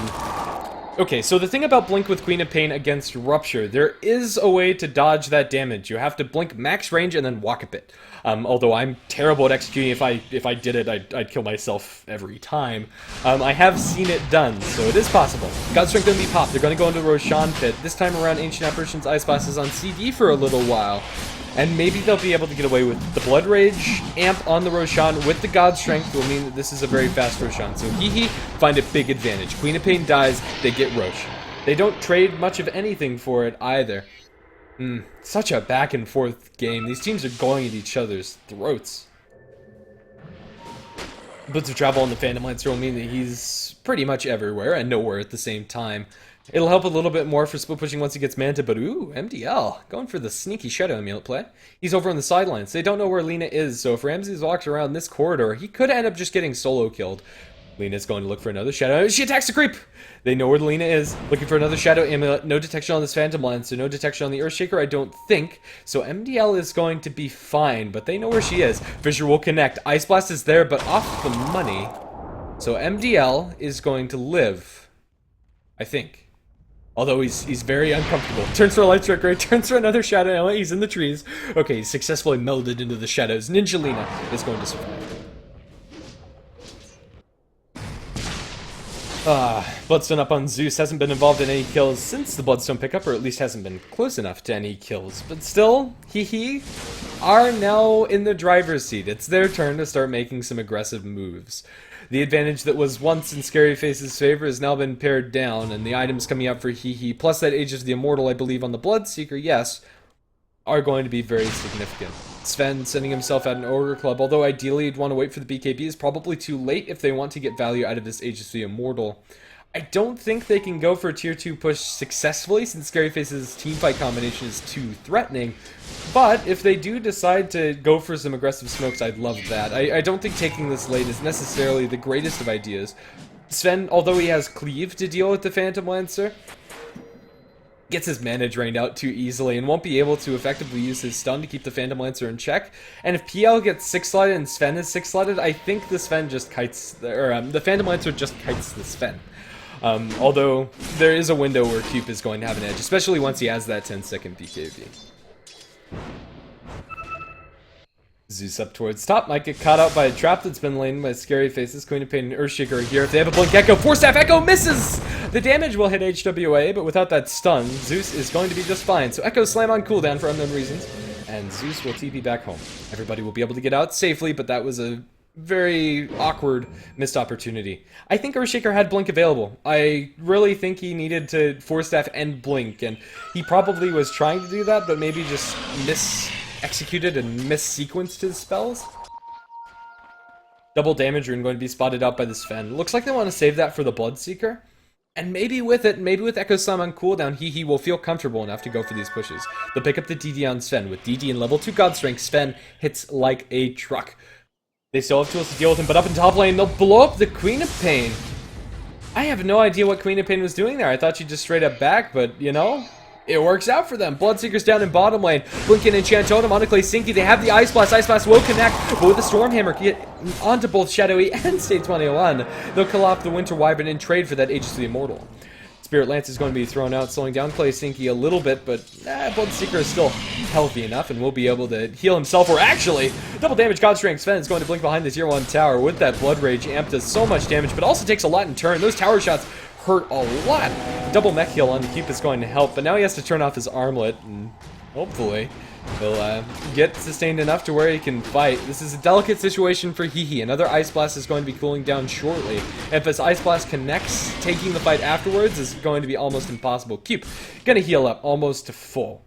Okay, so the thing about Blink with Queen of Pain against Rupture, there is a way to dodge that damage. You have to Blink max range and then walk a bit. Although I'm terrible at executing, if I did it, I'd kill myself every time. I have seen it done, so it is possible. God Strength going to be popped. They're going to go into Roshan Pit. This time around, Ancient Apparition's Ice Blast is on CD for a little while. And maybe they'll be able to get away with the Blood Rage amp on the Roshan with the God Strength will mean that this is a very fast Roshan. So Hehe find a big advantage. Queen of Pain dies, they get Rosh. They don't trade much of anything for it either. Such a back and forth game. These teams are going at each other's throats. Blitz of Travel on the Phantom Lancer will mean that he's pretty much everywhere and nowhere at the same time. It'll help a little bit more for split pushing once he gets Manta, but ooh, MDL, going for the sneaky Shadow Amulet play. He's over on the sidelines. They don't know where Lina is, so if Ramses walks around this corridor, he could end up just getting solo killed. Lina's going to look for another Shadow. She attacks the creep! They know where Lina is, looking for another Shadow Amulet. No detection on this Phantom Lance, so no detection on the Earthshaker, I don't think. So MDL is going to be fine, but they know where she is. Fissure will connect. Ice Blast is there, but off the money. So MDL is going to live, I think. Although he's very uncomfortable. Turns for a Light Strike Ray, turns for another Shadow Amulet. He's in the trees. Okay, he's successfully melded into the shadows. Ninja Lina is going to survive. Bloodstone up on Zeus. Hasn't been involved in any kills since the Bloodstone pickup, or at least hasn't been close enough to any kills. But still, Hehe are now in the driver's seat. It's their turn to start making some aggressive moves. The advantage that was once in Scary Face's favor has now been pared down, and the items coming up for Hehe, plus that Age of the Immortal, I believe, on the Bloodseeker, yes, are going to be very significant. Sven sending himself at an Ogre Club, although ideally you'd want to wait for the BKB, is probably too late if they want to get value out of this Age of the Immortal. I don't think they can go for a tier 2 push successfully, since Scary Face's teamfight combination is too threatening. But if they do decide to go for some aggressive smokes, I'd love that. I don't think taking this late is necessarily the greatest of ideas. Sven, although he has Cleave to deal with the Phantom Lancer, gets his mana drained out too easily and won't be able to effectively use his stun to keep the Phantom Lancer in check. And if PL gets 6-slotted and Sven is 6-slotted, I think the Sven just kites, the Phantom Lancer just kites the Sven. Although there is a window where Cube is going to have an edge, especially once he has that 10-second BKB. Zeus up towards top, might get caught out by a trap that's been laid by Scary Faces. Queen of Pain and Earthshaker are here. If they have a Blink Echo, Force Staff Echo misses! The damage will hit HWA, but without that stun, Zeus is going to be just fine. So Echo Slam on cooldown for unknown reasons, and Zeus will TP back home. Everybody will be able to get out safely, but that was a very awkward missed opportunity. I think Earthshaker had Blink available. I really think he needed to Force Staff and Blink, and he probably was trying to do that, but maybe just executed and mis-sequenced his spells. Double damage rune going to be spotted out by the Sven. Looks like they want to save that for the Bloodseeker. And maybe with it, maybe with Echo Slam on cooldown, Hehe will feel comfortable enough to go for these pushes. They'll pick up the DD on Sven. With DD and level 2 God Strength, Sven hits like a truck. They still have tools to deal with him, but up in top lane, they'll blow up the Queen of Pain. I have no idea what Queen of Pain was doing there. I thought she'd just straight up back, but, you know, it works out for them. Bloodseeker's down in bottom lane. Blinking Enchant Totem onto Clay Sinky. They have the Ice Blast. Ice Blast will connect, but with the Stormhammer, get onto both Shadowy and State 21. They'll kill off the Winter Wyvern and trade for that Aegis of the Immortal. Spirit Lance is going to be thrown out, slowing down Clay Sinky a little bit, but Bloodseeker is still healthy enough and will be able to heal himself, or actually, double damage God Strength Sven is going to blink behind the tier 1 tower with that Blood Rage. Amp does so much damage, but also takes a lot in turn. Those tower shots hurt a lot. Double mech heal on the Cube is going to help, but now he has to turn off his armlet, and Hopefully, he'll get sustained enough to where he can fight. This is a delicate situation for Hehe. Another Ice Blast is going to be cooling down shortly. If this Ice Blast connects, taking the fight afterwards is going to be almost impossible. Cube gonna heal up almost to full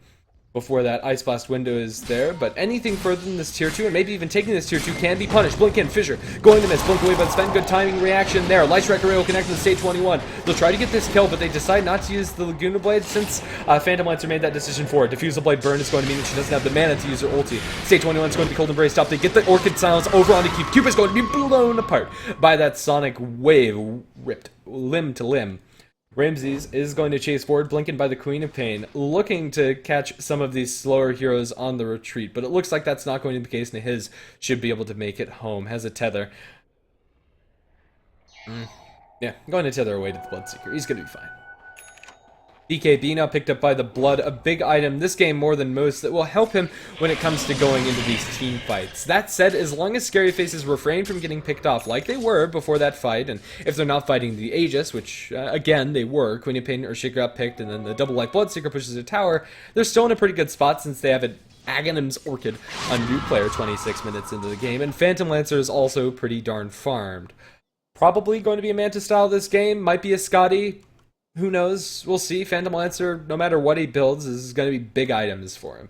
before that Ice Blast window is there, but anything further than this tier 2, and maybe even taking this tier 2, can be punished. Blink in, Fissure, going to miss, blink away, but Sven, good timing reaction there. Light Strike Array will connect to the stage 21. They'll try to get this kill, but they decide not to use the Laguna Blade since Phantom Lancer made that decision for it. Diffusal Blade burn is going to mean that she doesn't have the mana to use her ulti. Stage 21 is going to be Cold Embrace top. They get the Orchid Silence over onto Cube. Cube is going to be blown apart by that Sonic Wave, ripped limb to limb. Ramses is going to chase forward, blinking by the Queen of Pain, looking to catch some of these slower heroes on the retreat, but it looks like that's not going to be the case, and his should be able to make it home. Has a tether. Yeah, going to tether away to the Bloodseeker. He's going to be fine. BKB now picked up by the Blood, a big item this game more than most that will help him when it comes to going into these team fights. That said, as long as Scary Faces refrain from getting picked off like they were before that fight, and if they're not fighting the Aegis, which again they were, Queen of Pain or Shaker got picked, and then the Double Life Bloodseeker pushes a tower, they're still in a pretty good spot since they have an Aghanim's Orchid, a new player 26 minutes into the game, and Phantom Lancer is also pretty darn farmed. Probably going to be a Mantis style this game, might be a Scotty. Who knows? We'll see. Phantom Lancer, no matter what he builds, is going to be big items for him.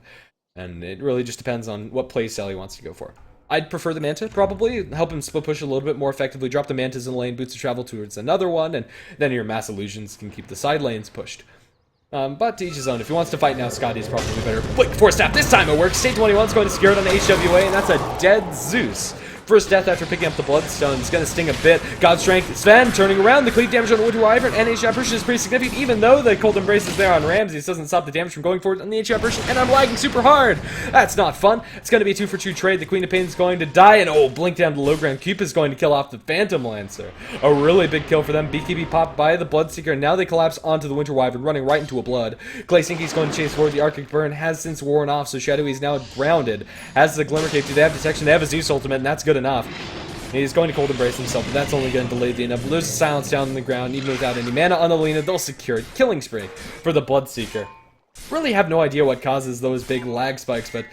And it really just depends on what playstyle he wants to go for. I'd prefer the Manta, probably. Help him split push a little bit more effectively. Drop the Mantas in the lane, boots of travel towards another one, and then your Mass Illusions can keep the side lanes pushed. But to each his own. If he wants to fight now, Scotty's probably better. Blink Force Staff, this time it works. Stage 21 is going to scare it on the HWA, and that's a dead Zeus. First death after picking up the Bloodstone is going to sting a bit. God Strength, Sven turning around. The cleave damage on the Winter Wyvern and HE Apparition is pretty significant, even though the Cold Embrace is there on Ramses. Doesn't stop the damage from going forward on the HE Apparition, and I'm lagging super hard. That's not fun. It's going to be a 2-for-2 trade. The Queen of Pain is going to die, and oh, blink down to low ground. Cube is going to kill off the Phantom Lancer. A really big kill for them. BKB popped by the Bloodseeker, and now they collapse onto the Winter Wyvern, running right into a Blood. Claysinky's going to chase forward. The Arctic Burn has since worn off, so Shadowy is now grounded. Has the Glimmer Cape. Do they have detection? They have a Zeus ultimate, and that's good enough. He's going to Cold Embrace himself, but that's only going to delay the enough. There's a silence down on the ground, even without any mana on Alina. They'll secure it. Killing spree for the Bloodseeker. Really have no idea what causes those big lag spikes, but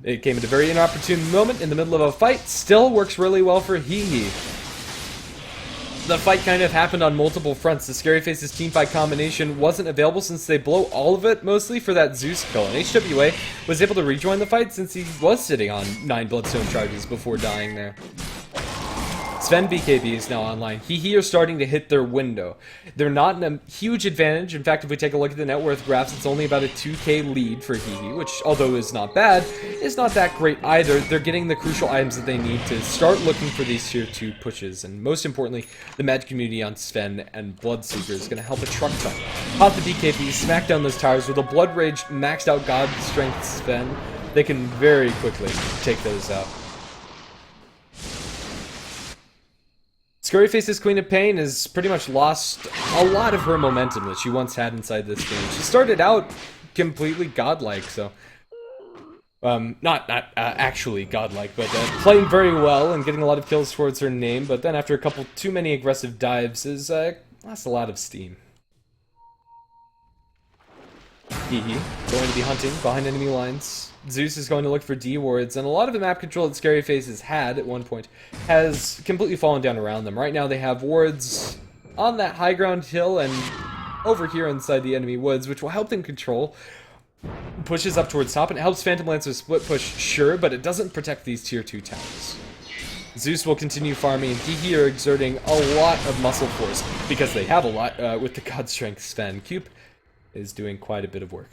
it came at a very inopportune moment in the middle of a fight. Still works really well for Hehe. The fight kind of happened on multiple fronts. The Scary Faces teamfight combination wasn't available since they blow all of it mostly for that Zeus kill. And HWA was able to rejoin the fight since he was sitting on 9 Bloodstone charges before dying there. Sven BKB is now online. Hehe are starting to hit their window. They're not in a huge advantage. In fact, if we take a look at the net worth graphs, it's only about a 2k lead for Hehe, which, although is not bad, is not that great either. They're getting the crucial items that they need to start looking for these tier 2 pushes. And most importantly, the magic community on Sven and Bloodseeker is going to help a truck ton. Pop the BKB, smack down those towers. With a Blood Rage maxed out God Strength Sven, they can very quickly take those out. Scary Faces Queen of Pain has pretty much lost a lot of her momentum that she once had inside this game. She started out completely godlike, so not actually godlike, but playing very well and getting a lot of kills towards her name. But then after a couple too many aggressive dives, has lost a lot of steam. Hehe going to be hunting behind enemy lines. Zeus is going to look for D wards, and a lot of the map control that Scary Faces had at one point has completely fallen down around them. Right now they have wards on that high ground hill and over here inside the enemy woods, which will help them control. Pushes up towards top, and it helps Phantom Lancer split push, sure, but it doesn't protect these tier 2 towers. Zeus will continue farming, and Hehe are exerting a lot of muscle force, because they have a lot with the God Strength Sven. Cube is doing quite a bit of work.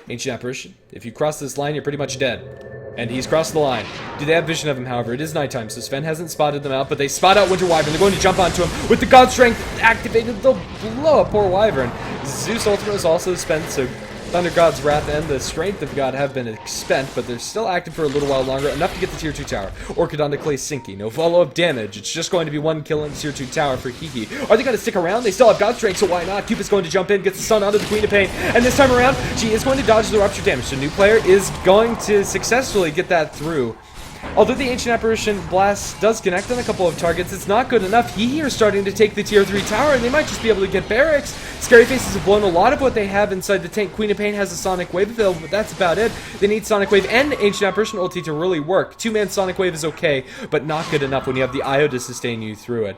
Ancient Apparition, if you cross this line, you're pretty much dead. And he's crossed the line. Do they have vision of him, however? It is nighttime, so Sven hasn't spotted them out, but they spot out Winter Wyvern. They're going to jump onto him. With the God Strength activated, they'll blow up poor Wyvern. Zeus ultimate is also spent, so Thunder God's Wrath and the Strength of God have been spent, but they're still active for a little while longer, enough to get the tier 2 tower. Orchid onto Claysinky. No follow-up damage. It's just going to be one kill in the tier 2 tower for Hehe. Are they going to stick around? They still have God Strength, so why not? Cupid's going to jump in, gets the sun onto the Queen of Pain, and this time around, she is going to dodge the rupture damage. The new player is going to successfully get that through. Although the Ancient Apparition Blast does connect on a couple of targets, it's not good enough. Hehe are starting to take the tier 3 tower, and they might just be able to get barracks. Scary Faces have blown a lot of what they have inside the tank. Queen of Pain has a Sonic Wave available, but that's about it. They need Sonic Wave and Ancient Apparition ulti to really work. Two-man Sonic Wave is okay, but not good enough when you have the IO to sustain you through it.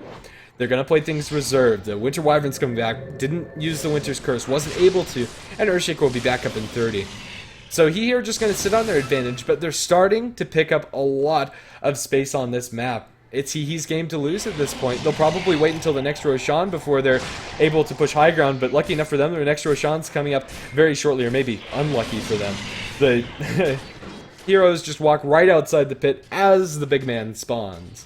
They're going to play things reserved. The Winter Wyvern's coming back, didn't use the Winter's Curse, wasn't able to, and Earthshaker will be back up in 30. So Hehe are just going to sit on their advantage, but they're starting to pick up a lot of space on this map. It's Hehe's game to lose at this point. They'll probably wait until the next Roshan before they're able to push high ground, but lucky enough for them, their next Roshan's coming up very shortly, or maybe unlucky for them. The heroes just walk right outside the pit as the big man spawns.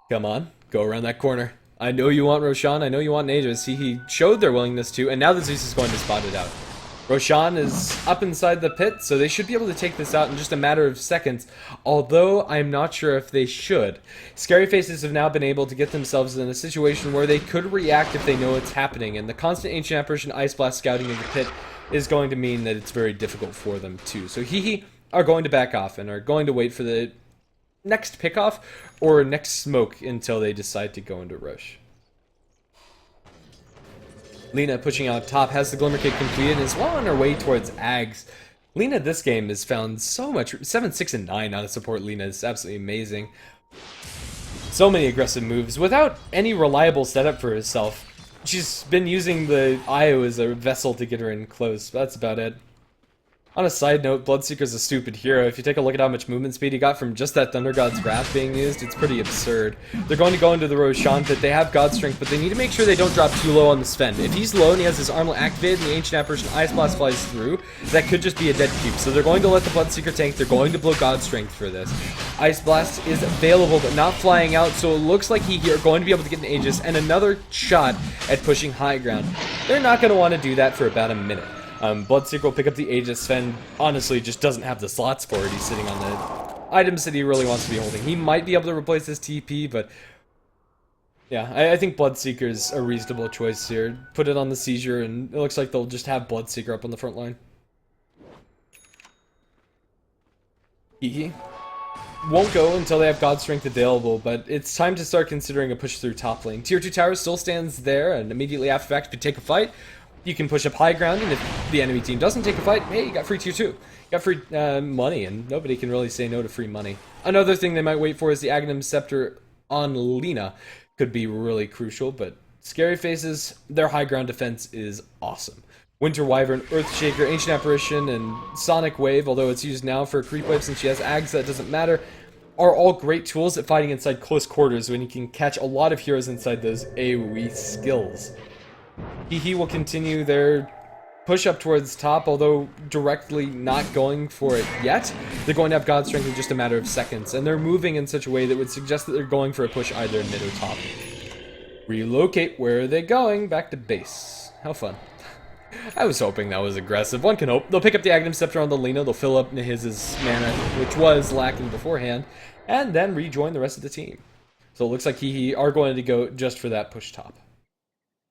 Come on, go around that corner. I know you want Roshan, I know you want Aegis. Hehe showed their willingness to, and now the Zeus is going to spot it out. Roshan is up inside the pit, so they should be able to take this out in just a matter of seconds, although I'm not sure if they should. Scary Faces have now been able to get themselves in a situation where they could react if they know what's happening, and the constant Ancient Apparition Ice Blast scouting in the pit is going to mean that it's very difficult for them too. So Hehe are going to back off and are going to wait for the next pickoff or next smoke until they decide to go into rush. Lina pushing out top has the Glimmer Kick completed and is well on her way towards Ags. Lina this game has found so much 7, 6, and 9 out of support. Lina is absolutely amazing. So many aggressive moves without any reliable setup for herself. She's been using the IO as a vessel to get her in close, but that's about it. On a side note, Bloodseeker's a stupid hero. If you take a look at how much movement speed he got from just that Thunder God's Wrath being used, it's pretty absurd. They're going to go into the Roshan pit. They have God Strength, but they need to make sure they don't drop too low on the Sven. If he's low and he has his armlet activated and the Ancient Apparition Ice Blast flies through, that could just be a dead cube. So they're going to let the Bloodseeker tank. They're going to blow God Strength for this. Ice Blast is available, but not flying out, so it looks like Hehe are going to be able to get an Aegis and another shot at pushing high ground. They're not going to want to do that for about a minute. Bloodseeker will pick up the Aegis. Sven honestly just doesn't have the slots for it. He's sitting on the items that he really wants to be holding. He might be able to replace his TP, but yeah, I think Bloodseeker's a reasonable choice here. Put it on the Seizure, and it looks like they'll just have Bloodseeker up on the front line. Hehe won't go until they have God Strength available, but it's time to start considering a push through top lane. Tier 2 tower still stands there, and immediately after that, if you take a fight, you can push up high ground, and if the enemy team doesn't take a fight, hey, you got free tier 2. You got free money, and nobody can really say no to free money. Another thing they might wait for is the Aghanim Scepter on Lina. Could be really crucial, but Scary Faces, their high ground defense is awesome. Winter Wyvern, Earthshaker, Ancient Apparition, and Sonic Wave, although it's used now for a creep wave since she has Ags, that doesn't matter, are all great tools at fighting inside close quarters when you can catch a lot of heroes inside those AoE skills. Hehe will continue their push up towards top, although directly not going for it yet. They're going to have God Strength in just a matter of seconds, and they're moving in such a way that would suggest that they're going for a push either in mid or top. Relocate, where are they going? Back to base. How fun. I was hoping that was aggressive. One can hope. They'll pick up the Aghanim Scepter on the Lina, they'll fill up his mana, which was lacking beforehand, and then rejoin the rest of the team. So it looks like Hehe are going to go just for that push top.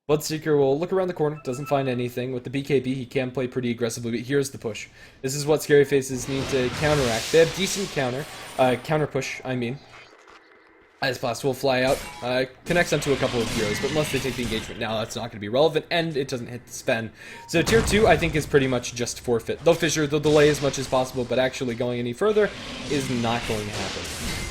Bloodseeker will look around the corner, doesn't find anything. With the BKB, he can play pretty aggressively, but here's the push. This is what Scary Faces need to counteract. They have decent counter push, I mean. Ice Blast will fly out, connects onto a couple of heroes, but unless they take the engagement now, that's not going to be relevant, and it doesn't hit the Sven. So tier 2, I think, is pretty much just forfeit. They'll fissure, they'll delay as much as possible, but actually going any further is not going to happen.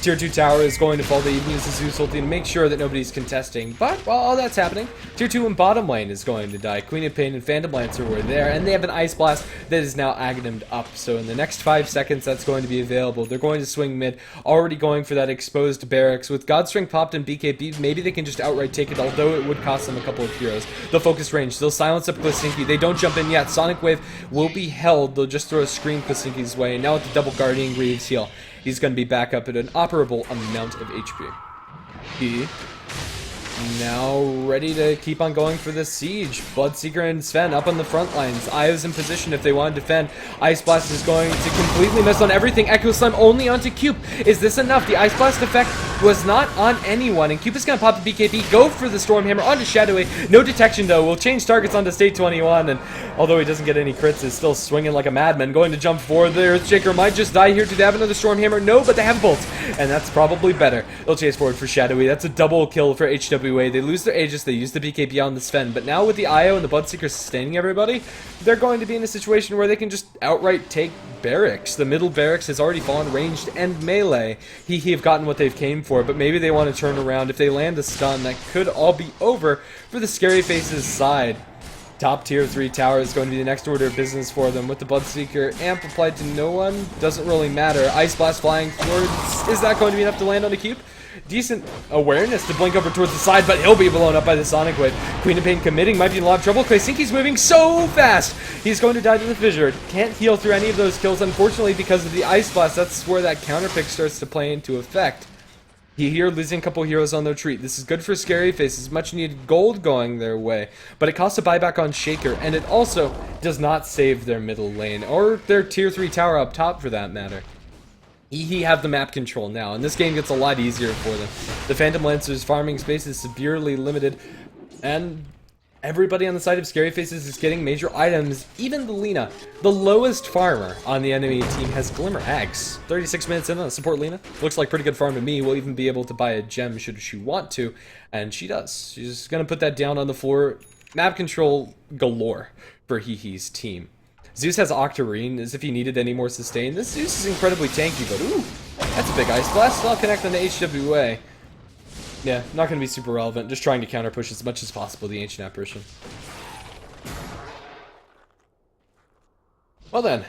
Tier 2 tower is going to fall. They even use the Zeus ulti to make sure that nobody's contesting, but while all that's happening, tier 2 and bottom lane is going to die. Queen of Pain and Phantom Lancer were there, and they have an Ice Blast that is now Aghanimed up, so in the next 5 seconds, that's going to be available. They're going to swing mid, already going for that exposed barracks. With God Strength popped and BKB, maybe they can just outright take it, although it would cost them a couple of heroes. They'll focus range, they'll silence up Klisinki, they don't jump in yet. Sonic Wave will be held, they'll just throw a screen Klisinki's way, and now with the double Guardian Greaves heal, he's going to be back up at an operable amount of HP. He now ready to keep on going for the siege. Bloodseeker and Sven up on the front lines. Io's in position if they want to defend. Ice Blast is going to completely miss on everything. Echo Slam only onto Cube. Is this enough? The Ice Blast effect was not on anyone, and Cupid's gonna pop the BKB, go for the Stormhammer onto Shadowy. No detection though, will change targets onto State 21, and although he doesn't get any crits, is still swinging like a madman. Going to jump forward, the Earthshaker might just die here. Do they have another Stormhammer? No, but they have bolts, and that's probably better. They'll chase forward for Shadowy. That's a double kill for HWA. They lose their Aegis, they use the BKB on the Sven, but now with the IO and the Bloodseeker sustaining everybody, they're going to be in a situation where they can just outright take barracks. The middle barracks has already fallen ranged and melee. He have gotten what they've came for, but maybe they want to turn around. If they land a stun, that could all be over for the Scary Faces side. Top tier 3 tower is going to be the next order of business for them, with the Bloodseeker amp applied to no one. Doesn't really matter. Ice Blast flying towards. Is that going to be enough to land on the cube? Decent awareness to blink over towards the side, but he'll be blown up by the Sonic Wave. Queen of Pain committing, might be in a lot of trouble. Klesinki's moving so fast. He's going to die to the fissure. Can't heal through any of those kills, unfortunately, because of the Ice Blast. That's where that counter pick starts to play into effect. He here losing a couple heroes on their retreat. This is good for Scary Faces. Much needed gold going their way. But it costs a buyback on Shaker, and it also does not save their middle lane, or their tier 3 tower up top for that matter. He have the map control now, and this game gets a lot easier for them. The Phantom Lancer's farming space is severely limited, and everybody on the side of Scary Faces is getting major items. Even the Lina, the lowest farmer on the enemy team, has Glimmer Axe. 36 minutes in on support Lina. Looks like pretty good farm to me. Will even be able to buy a gem should she want to, and she does. She's going to put that down on the floor. Map control galore for Hehe's team. Zeus has Octarine, as if he needed any more sustain. This Zeus is incredibly tanky, but ooh, that's a big Ice Blast. I'll connect on the HWA. Yeah, not going to be super relevant. Just trying to counter push as much as possible the Ancient Apparition. Well then.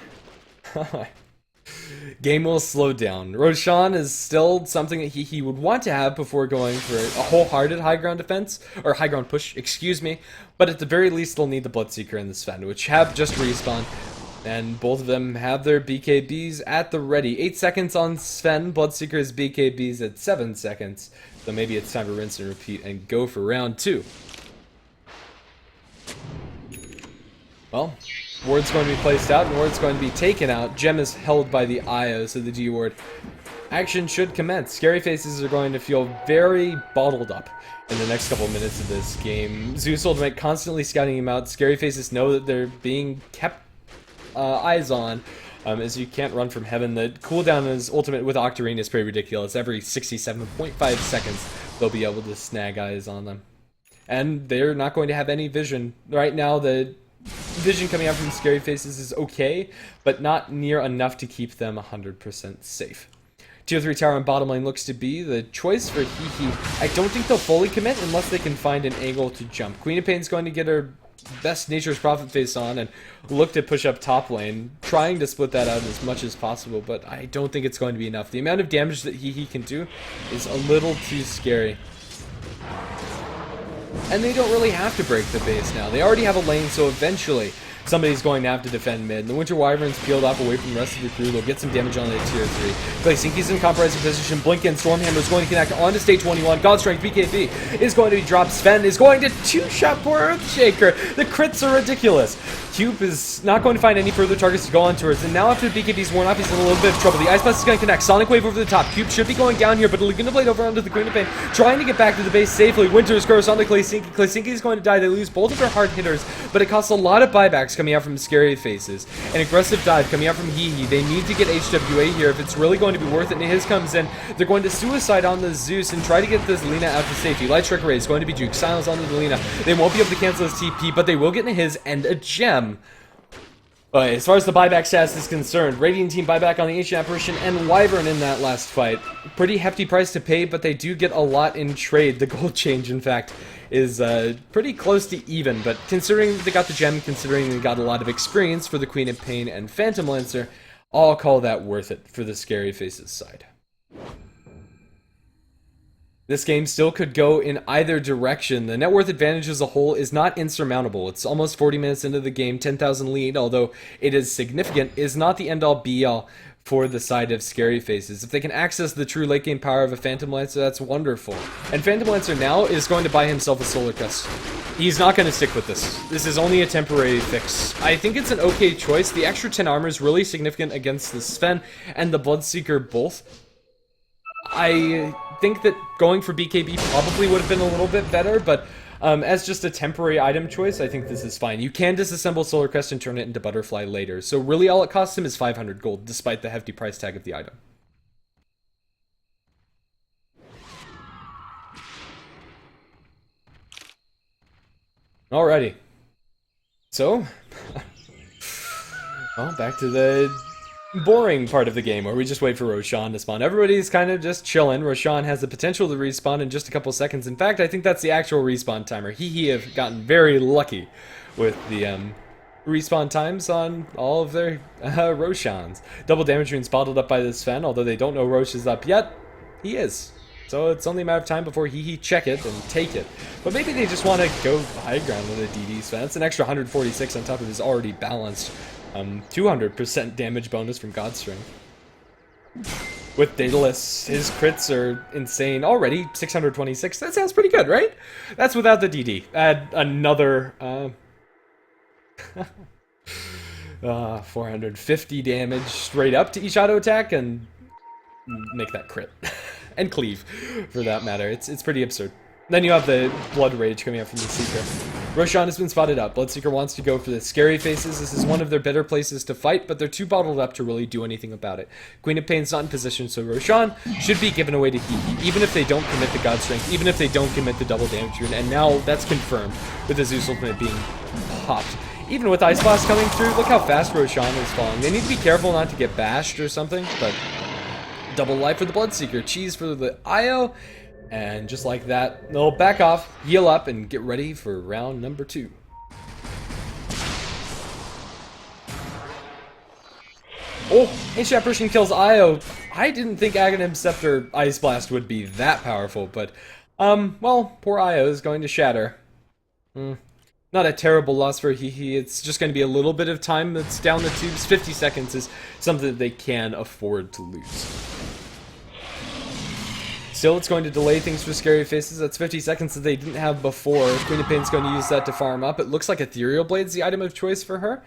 Game will slow down. Roshan is still something that he would want to have before going for a wholehearted high ground defense, or high ground push, excuse me. But at the very least, they'll need the Bloodseeker and the Sven, which have just respawned. And both of them have their BKBs at the ready. 8 seconds on Sven, Bloodseeker's BKBs at 7 seconds. So maybe it's time to rinse and repeat and go for round 2. Well, ward's going to be placed out, and ward's going to be taken out. Gem is held by the IO, so the D ward. Action should commence. Scary Faces are going to feel very bottled up in the next couple minutes of this game. Zeus Ultimate constantly scouting him out. Scary Faces know that they're being kept eyes on, as you can't run from heaven. The cooldown on his ultimate with Octarine is pretty ridiculous. Every 67.5 seconds, they'll be able to snag eyes on them. And they're not going to have any vision. Right now, the vision coming out from Scary Faces is okay, but not near enough to keep them 100% safe. Tier 3 tower and bottom lane looks to be the choice for Hehe. I don't think they'll fully commit unless they can find an angle to jump. Queen of Pain's going to get her best Nature's Prophet face on and look to push up top lane, trying to split that out as much as possible, but I don't think it's going to be enough. The amount of damage that Hehe can do is a little too scary. And they don't really have to break the base now. They already have a lane, so eventually somebody's going to have to defend mid. The Winter Wyvern's peeled off away from the rest of the crew. They'll get some damage on the tier 3. Klesinki's in compromising position. Blinken, Stormhammer is going to connect onto stage 21. God Strength BKB is going to be dropped. Sven is going to two-shot poor Earthshaker. The crits are ridiculous. Cube is not going to find any further targets to go on towards, and now after the BKB's worn off, he's in a little bit of trouble. The Ice Blast is going to connect. Sonic Wave over the top. Cube should be going down here, but going to blade over onto the Queen of Pain, trying to get back to the base safely. Winter's Curse on the Klesinki. Klesinki is going to die. They lose both of their hard hitters, but it costs a lot of buybacks coming out from Scary Faces. An aggressive dive coming out from Hehe. They need to get HWA here if it's really going to be worth it, and his comes in. They're going to suicide on the Zeus and try to get this Lina out to safety. Light Strike Array is going to be juked. Silence onto the Lina. They won't be able to cancel his TP, but they will get into his and a gem. But as far as the buyback status is concerned, Radiant Team buyback on the Ancient Apparition and Wyvern in that last fight. Pretty hefty price to pay, but they do get a lot in trade. The gold change, in fact, is pretty close to even, but considering they got the gem, considering they got a lot of experience for the Queen of Pain and Phantom Lancer, I'll call that worth it for the Scary Faces side. This game still could go in either direction. The net worth advantage as a whole is not insurmountable. It's almost 40 minutes into the game, 10,000 lead, although it is significant, is not the end-all be-all for the side of Scary Faces. If they can access the true late game power of a Phantom Lancer, that's wonderful. And Phantom Lancer now is going to buy himself a Solar Crest. He's not going to stick with this. This is only a temporary fix. I think it's an okay choice. The extra 10 armor is really significant against the Sven and the Bloodseeker both. I think that going for BKB probably would have been a little bit better, but as just a temporary item choice, I think this is fine. You can disassemble Solar Crest and turn it into Butterfly later, so really all it costs him is 500 gold, despite the hefty price tag of the item. Alrighty. So, well, back to the boring part of the game where we just wait for Roshan to spawn. Everybody's kind of just chilling. Roshan has the potential to respawn in just a couple seconds. In fact, I think that's the actual respawn timer. Hehe have gotten very lucky with the respawn times on all of their Roshans. Double damage runes bottled up by this Sven, although they don't know Rosh is up yet. He is. So it's only a matter of time before Hehe check it and take it. But maybe they just want to go high ground with a DD Sven. That's an extra 146 on top of his already balanced 200% damage bonus from God Strength. With Daedalus, his crits are insane already. 626. That sounds pretty good, right? That's without the DD. Add another 450 damage straight up to each auto attack and make that crit. And cleave, for that matter. It's pretty absurd. Then you have the Blood Rage coming out from the Seeker. Roshan has been spotted up. Bloodseeker wants to go for the Scary Faces. This is one of their better places to fight, but they're too bottled up to really do anything about it. Queen of Pain's not in position, so Roshan should be given away to Hehe, even if they don't commit the God Strength, even if they don't commit the double damage rune, and now that's confirmed with the Zeus Ultimate being popped. Even with Ice Blast coming through, look how fast Roshan is falling. They need to be careful not to get bashed or something, but double life for the Bloodseeker, cheese for the IO, and just like that, they'll back off, heal up, and get ready for round number 2. Oh, Ancient Apparition kills IO. I didn't think Aghanim Scepter Ice Blast would be that powerful, but, well, poor IO is going to shatter. Not a terrible loss for Hehe. It's just going to be a little bit of time that's down the tubes. 50 seconds is something that they can afford to lose. Still, it's going to delay things for Scary Faces. That's 50 seconds that they didn't have before. Queen of Pain's going to use that to farm up. It looks like Ethereal Blade's the item of choice for her.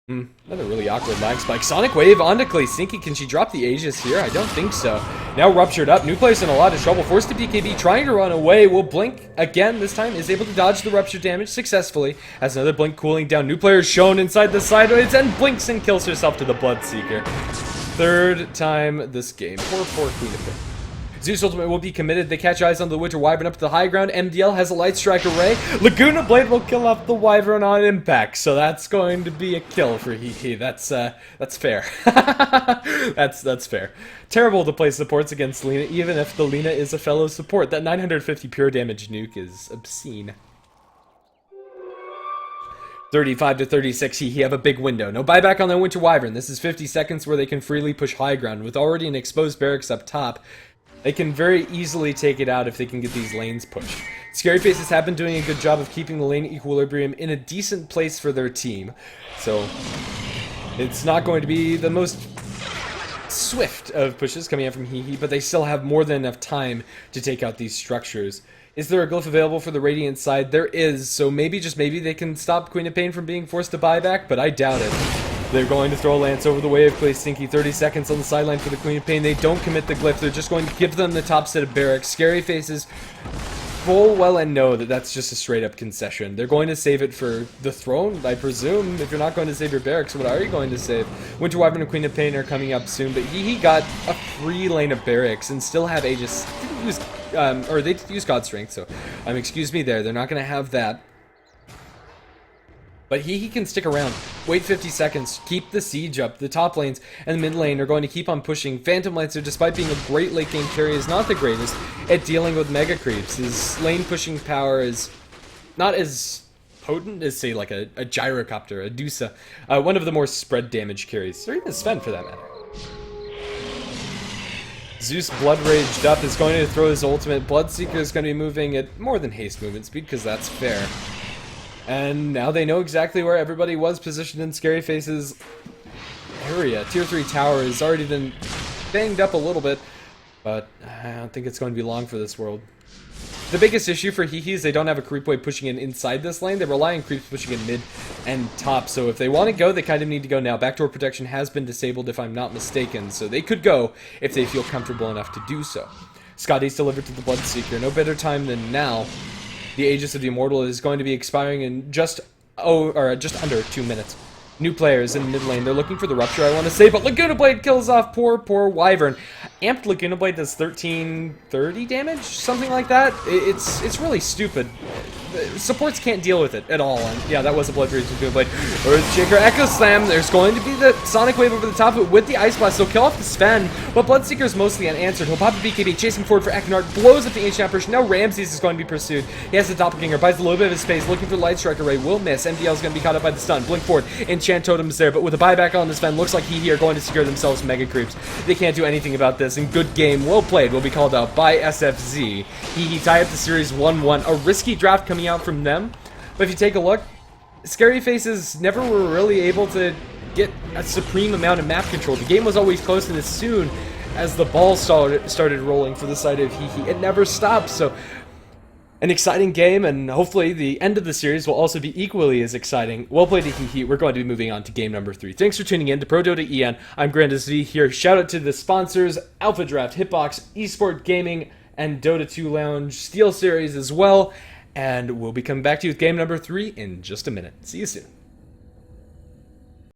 Another really awkward lag spike. Sonic Wave onto Sneaky. Can she drop the Aegis here? I don't think so. Now Ruptured up. New player's in a lot of trouble. Forced to BKB. Trying to run away. Will Blink again this time. Is able to dodge the Rupture damage successfully. Has another Blink cooling down. New player shown inside the sideways and blinks and kills herself to the Bloodseeker. Third time this game. Poor Queen of Pain. Zeus Ultimate will be committed. They catch eyes on the Winter Wyvern up to the high ground. MDL has a Light Strike Array. Laguna Blade will kill off the Wyvern on impact. So that's going to be a kill for Hehe. That's fair. that's fair. Terrible to play supports against Lina, even if the Lina is a fellow support. That 950 pure damage nuke is obscene. 35 to 36, Hehe have a big window. No buyback on the Winter Wyvern. This is 50 seconds where they can freely push high ground. With already an exposed barracks up top, they can very easily take it out if they can get these lanes pushed. Scary Faces have been doing a good job of keeping the lane equilibrium in a decent place for their team. So, it's not going to be the most swift of pushes coming out from Hehe, but they still have more than enough time to take out these structures. Is there a glyph available for the Radiant side? There is, so maybe, just maybe, they can stop Queen of Pain from being forced to buy back, but I doubt it. They're going to throw a lance over the way of Stinky. 30 seconds on the sideline for the Queen of Pain. They don't commit the glyph. They're just going to give them the top set of barracks. Scary Faces full well and know that that's just a straight up concession. They're going to save it for the throne, I presume. If you're not going to save your barracks, what are you going to save? Winter Wyvern and Queen of Pain are coming up soon, but Hehe got a free lane of barracks and still have Aegis. They did use God Strength, so excuse me there. They're not going to have that. But Hehe can stick around, wait 50 seconds, keep the siege up. The top lanes and the mid lane are going to keep on pushing. Phantom Lancer, despite being a great late game carry, is not the greatest at dealing with mega creeps. His lane pushing power is not as potent as, say, like a Gyrocopter, a Dusa, one of the more spread damage carries, or even Sven for that matter. Zeus Blood Raged up is going to throw his ultimate. Bloodseeker is going to be moving at more than haste movement speed, because that's fair. And now they know exactly where everybody was positioned in Scary Face's area. Tier 3 tower has already been banged up a little bit, but I don't think it's going to be long for this world. The biggest issue for Hehe is they don't have a creep wave pushing in inside this lane. They rely on creeps pushing in mid and top, so if they want to go, they kind of need to go now. Backdoor protection has been disabled if I'm not mistaken, so they could go if they feel comfortable enough to do so. Scotty's delivered to the Bloodseeker. No better time than now. The Aegis of the Immortal is going to be expiring in just under 2 minutes. New players in mid lane. They're looking for the Rupture, I want to say, but Laguna Blade kills off poor Wyvern. Amped Laguna Blade does 1330 damage, something like that. It's really stupid. Supports can't deal with it at all, and yeah, that was a Blood Rage Laguna Blade. Earthshaker Echo Slam. There's going to be the Sonic Wave over the top of it with the Ice Blast. He'll kill off the Sven, but Bloodseeker's mostly unanswered. He'll pop a BKB, chasing forward for Ekinart, blows up the Ancient Apparition. Now Ramses is going to be pursued. He has the Doppelganger, buys a little bit of his space, looking for the Light Strike Array, will miss. MDL is going to be caught up by the stun. Blink forward, Enchant Totem is there, but with a buyback on the Sven, looks like hehe are going to secure themselves Mega Creeps. They can't do anything about this, and good game, well played, will be called out by SFZ. Hehe tie up the series 1-1. A risky draft coming out from them. But if you take a look, Scary Faces never were really able to get a supreme amount of map control. The game was always close, and as soon as the ball started rolling for the side of hehe, it never stopped. So, an exciting game, and hopefully the end of the series will also be equally as exciting. Well played to hehe. We're going to be moving on to game number 3. Thanks for tuning in to Pro Dota EN. I'm Grandis V here. Shout out to the sponsors, Alpha Draft, Hitbox, Esport Gaming, and Dota 2 Lounge Steel Series as well. And we'll be coming back to you with game number 3 in just a minute. See you soon.